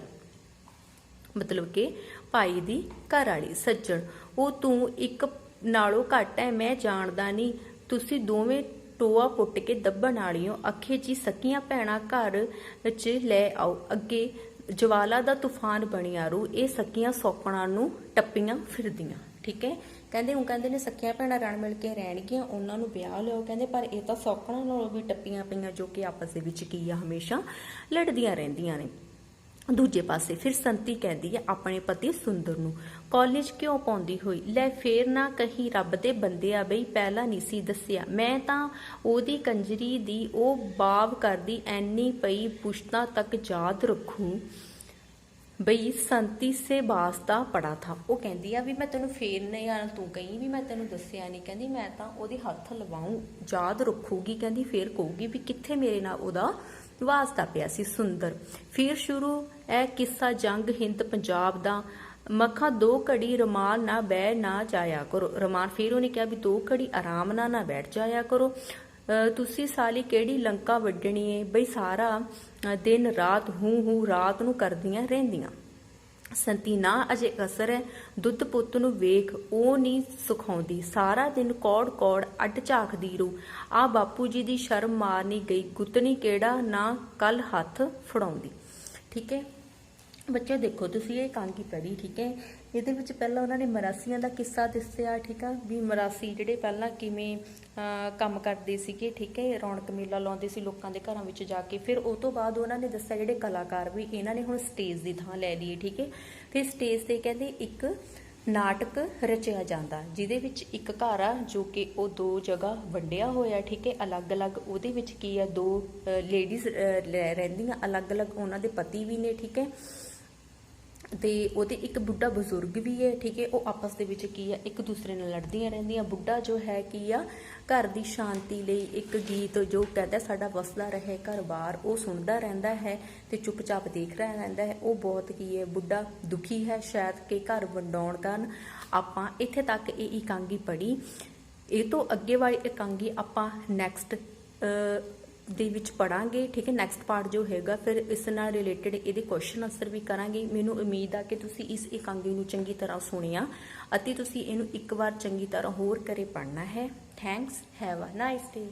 ਮਤਲਬ ਕਿ ਭਾਈ ਦੀ ਘਰ ਵਾਲੀ। ਸੱਜਣ, ਉਹ ਤੂੰ ਇੱਕ ਨਾਲੋਂ ਘੱਟ ਐ, ਮੈਂ ਜਾਣਦਾ ਨਹੀਂ। ਤੁਸੀਂ ਦੋਵੇਂ ਟੋਆ ਪੁੱਟ ਕੇ ਦੱਬਣ ਵਾਲੀਓ। ਅਖੇ ਜੀ ਸਕੀਆਂ ਭੈਣਾਂ ਘਰ 'ਚ ਲੈ ਆਓ, ਅੱਗੇ ਜਵਾਲਾ ਦਾ ਤੂਫਾਨ ਬਣਿਆ ਰੂ, ਇਹ ਸਕੀਆਂ ਸੌਕਣਾਂ ਨੂੰ ਟੱਪੀਆਂ ਫਿਰਦੀਆਂ। ਠੀਕ ਹੈ, ਕਹਿੰਦੇ ਨੇ ਸਕੀਆਂ ਭੈਣਾਂ ਰਲ ਮਿਲ ਕੇ ਰਹਿਣਗੀਆਂ, ਉਹਨਾਂ ਨੂੰ ਵਿਆਹ ਲਿਓ। ਕਹਿੰਦੇ ਪਰ ਇਹ ਤਾਂ ਸੌਕਣਾਂ ਨਾਲੋਂ ਵੀ ਟੱਪੀਆਂ ਪਈਆਂ, ਜੋ ਕਿ ਆਪਸ ਦੇ ਵਿੱਚ ਕੀ ਆ, ਹਮੇਸ਼ਾ ਲੜਦੀਆਂ ਰਹਿੰਦੀਆਂ ਨੇ। ਦੂਜੇ ਪਾਸੇ ਫਿਰ ਸੰਤੀ ਕਹਿੰਦੀ ਹੈ ਆਪਣੇ ਪਤੀ ਸੁੰਦਰ ਨੂੰ, ਕਾਲਜ ਕਿਉਂ ਪਾਉਂਦੀ ਹੋਈ? ਲੈ ਫੇਰ ਨਾ ਕਹੀਂ ਰੱਬ ਦੇ ਬੰਦਿਆ ਬਈ ਪਹਿਲਾਂ ਨਹੀਂ ਸੀ ਦੱਸਿਆ, ਮੈਂ ਤਾਂ ਉਹਦੀ ਕੰਜਰੀ ਦੀ ਉਹ ਬਾਵ ਕਰਦੀ ਐਨੀ ਪਈ, ਪੁਸ਼ਤਾਂ ਤੱਕ ਯਾਦ ਰੱਖੂ ਬਈ ਸੰਤੀ ਸੇ ਵਾਸਤਾ ਪੜਾ ਥਾ। ਉਹ ਕਹਿੰਦੀ ਆ ਵੀ ਮੈਂ ਤੈਨੂੰ ਫੇਰ ਨਹੀਂ ਆ, ਤੂੰ ਕਹੀਂ ਵੀ ਮੈਂ ਤੈਨੂੰ ਦੱਸਿਆ ਨਹੀਂ। ਕਹਿੰਦੀ ਮੈਂ ਤਾਂ ਉਹਦੇ ਹੱਥ ਲਵਾਉਂ, ਯਾਦ ਰੱਖੂਗੀ। ਕਹਿੰਦੀ ਫੇਰ ਕਹੂਗੀ ਵੀ ਕਿੱਥੇ ਮੇਰੇ ਨਾਲ ਉਹਦਾ ਵਾਸਤਾ ਪਿਆ ਸੀ। ਸੁੰਦਰ, ਫਿਰ ਸ਼ੁਰੂ ਇਹ ਕਿੱਸਾ ਜੰਗ ਹਿੰਦ ਪੰਜਾਬ ਦਾ। ਮੱਖਾਂ 2 ਘੜੀ ਰਮਾਨ ਨਾ ਬਹਿ ਨਾ ਜਾਇਆ ਕਰੋ। ਰਮਾਨ, ਫਿਰ ਉਹਨੇ ਕਿਹਾ ਵੀ 2 ਘੜੀ ਆਰਾਮ ਨਾਲ ਨਾ ਬੈਠ ਜਾਇਆ ਕਰੋ। ਤੁਸੀਂ ਸਾਲੀ ਕਿਹੜੀ ਲੰਕਾ ਵੱਢਣੀ ਏ ਬਈ, ਸਾਰਾ ਦਿਨ ਰਾਤ ਹੂੰ ਰਾਤ ਨੂੰ ਕਰਦੀਆਂ ਰਹਿੰਦੀਆਂ। ਸੰਤੀ, ਨਾ ਅਜੇ ਕਸਰ ਹੈ, ਦੁੱਧ ਪੁੱਤ ਨੂੰ ਵੇਖ, ਉਹ ਨਹੀਂ ਸੁਖਾਉਂਦੀ, ਸਾਰਾ ਦਿਨ ਕੌੜ ਅੱਡ ਝਾਕਦੀ ਰੂ। ਆ ਬਾਪੂ ਜੀ ਦੀ ਸ਼ਰਮ ਮਾਰਨੀ ਗਈ, ਗੁੱਤਨੀ ਕਿਹੜਾ ਨਾ ਕੱਲ ਹੱਥ ਫੜਾਉਂਦੀ। ਠੀਕ ਹੈ ਬੱਚੇ, ਦੇਖੋ ਤੁਸੀਂ ਇਹ ਕਾਂਗੀ ਪੜ੍ਹੀ। ਠੀਕ ਹੈ, ਇਹਦੇ ਵਿੱਚ ਪਹਿਲਾਂ ਉਹਨਾਂ ਨੇ ਮਰਾਸੀਆਂ ਦਾ ਕਿੱਸਾ ਦੱਸਿਆ। ਠੀਕ ਆ, ਵੀ ਮਰਾਸੀ ਜਿਹੜੇ ਪਹਿਲਾਂ ਕਿਵੇਂ ਕੰਮ ਕਰਦੇ ਸੀਗੇ। ਠੀਕ ਹੈ, ਰੌਣਕ ਮੇਲਾ ਲਾਉਂਦੇ ਸੀ ਲੋਕਾਂ ਦੇ ਘਰਾਂ ਵਿੱਚ ਜਾ ਕੇ। ਫਿਰ ਉਹ ਤੋਂ ਬਾਅਦ ਉਹਨਾਂ ਨੇ ਦੱਸਿਆ ਜਿਹੜੇ ਕਲਾਕਾਰ ਵੀ ਇਹਨਾਂ ਨੇ ਹੁਣ ਸਟੇਜ ਦੀ ਥਾਂ ਲੈ ਲਈ। ਠੀਕ ਹੈ, ਫਿਰ ਸਟੇਜ ਤੇ ਕਹਿੰਦੇ ਇੱਕ ਨਾਟਕ ਰਚਿਆ ਜਾਂਦਾ, ਜਿਹਦੇ ਵਿੱਚ ਇੱਕ ਘਰ ਆ ਜੋ ਕਿ ਉਹ 2 ਜਗ੍ਹਾ ਵੰਡਿਆ ਹੋਇਆ। ਠੀਕ ਹੈ, ਅਲੱਗ-ਅਲੱਗ ਉਹਦੇ ਵਿੱਚ ਕੀ ਆ, 2 ਲੇਡੀਜ਼ ਰਹਿੰਦੀਆਂ, ਅਲੱਗ-ਅਲੱਗ ਉਹਨਾਂ ਦੇ ਪਤੀ ਵੀ ਨੇ। ਠੀਕ ਹੈ, ਤੇ ਉਹਦੇ ਇੱਕ ਬੁੱਢਾ ਬਜ਼ੁਰਗ ਵੀ ਹੈ। ਠੀਕ ਹੈ, ਉਹ ਆਪਸ ਦੇ ਵਿੱਚ ਕੀ ਆ, ਇੱਕ ਦੂਸਰੇ ਨਾਲ ਲੜਦੀਆਂ ਰਹਿੰਦੀਆਂ। ਬੁੱਢਾ ਜੋ ਹੈ ਕੀ ਆ, ਘਰ ਦੀ ਸ਼ਾਂਤੀ ਲਈ ਇੱਕ ਗੀਤ ਜੋ ਕਹਿੰਦਾ ਸਾਡਾ ਵਸਦਾ ਰਹੇ ਘਰ-ਬਾਰ, ਉਹ ਸੁਣਦਾ ਰਹਿੰਦਾ ਹੈ ਤੇ ਚੁੱਪਚਾਪ ਦੇਖ ਰਿਹਾ ਰਹਿੰਦਾ ਹੈ। ਉਹ ਬਹੁਤ ਕੀ ਹੈ, ਬੁੱਢਾ ਦੁਖੀ ਹੈ ਸ਼ਾਇਦ ਕਿ ਘਰ ਵੰਡਾਉਣ ਕਾਰਨ। ਆਪਾਂ ਇੱਥੇ ਤੱਕ ਇਹ ਇਕਾਂਗੀ ਪੜ੍ਹੀ। ਇਹ ਤੋਂ ਅੱਗੇ ਵਾਲੀ ਇਕਾਂਗੀ ਆਪਾਂ ਨੈਕਸਟ ਦੇ ਵਿੱਚ ਪੜਾਂਗੇ। ਠੀਕ ਹੈ, ਨੈਕਸਟ ਪਾਰਟ ਜੋ ਹੈਗਾ ਫਿਰ ਇਸ ਨਾਲ ਰਿਲੇਟਡ ਇਹਦੇ ਕੁਐਸਚਨ ਆਨਸਰ ਵੀ ਕਰਾਂਗੇ। ਮੈਨੂੰ ਉਮੀਦ ਆ ਕਿ ਤੁਸੀਂ ਇਸ ਇਕਾਂਗੀ ਨੂੰ ਚੰਗੀ ਤਰ੍ਹਾਂ ਸੁਣਿਆ ਅਤੇ ਤੁਸੀਂ ਇਹਨੂੰ ਇੱਕ ਵਾਰ ਚੰਗੀ ਤਰ੍ਹਾਂ ਹੋਰ ਕਰੇ ਪੜ੍ਹਨਾ ਹੈ। Thanks, have a nice day.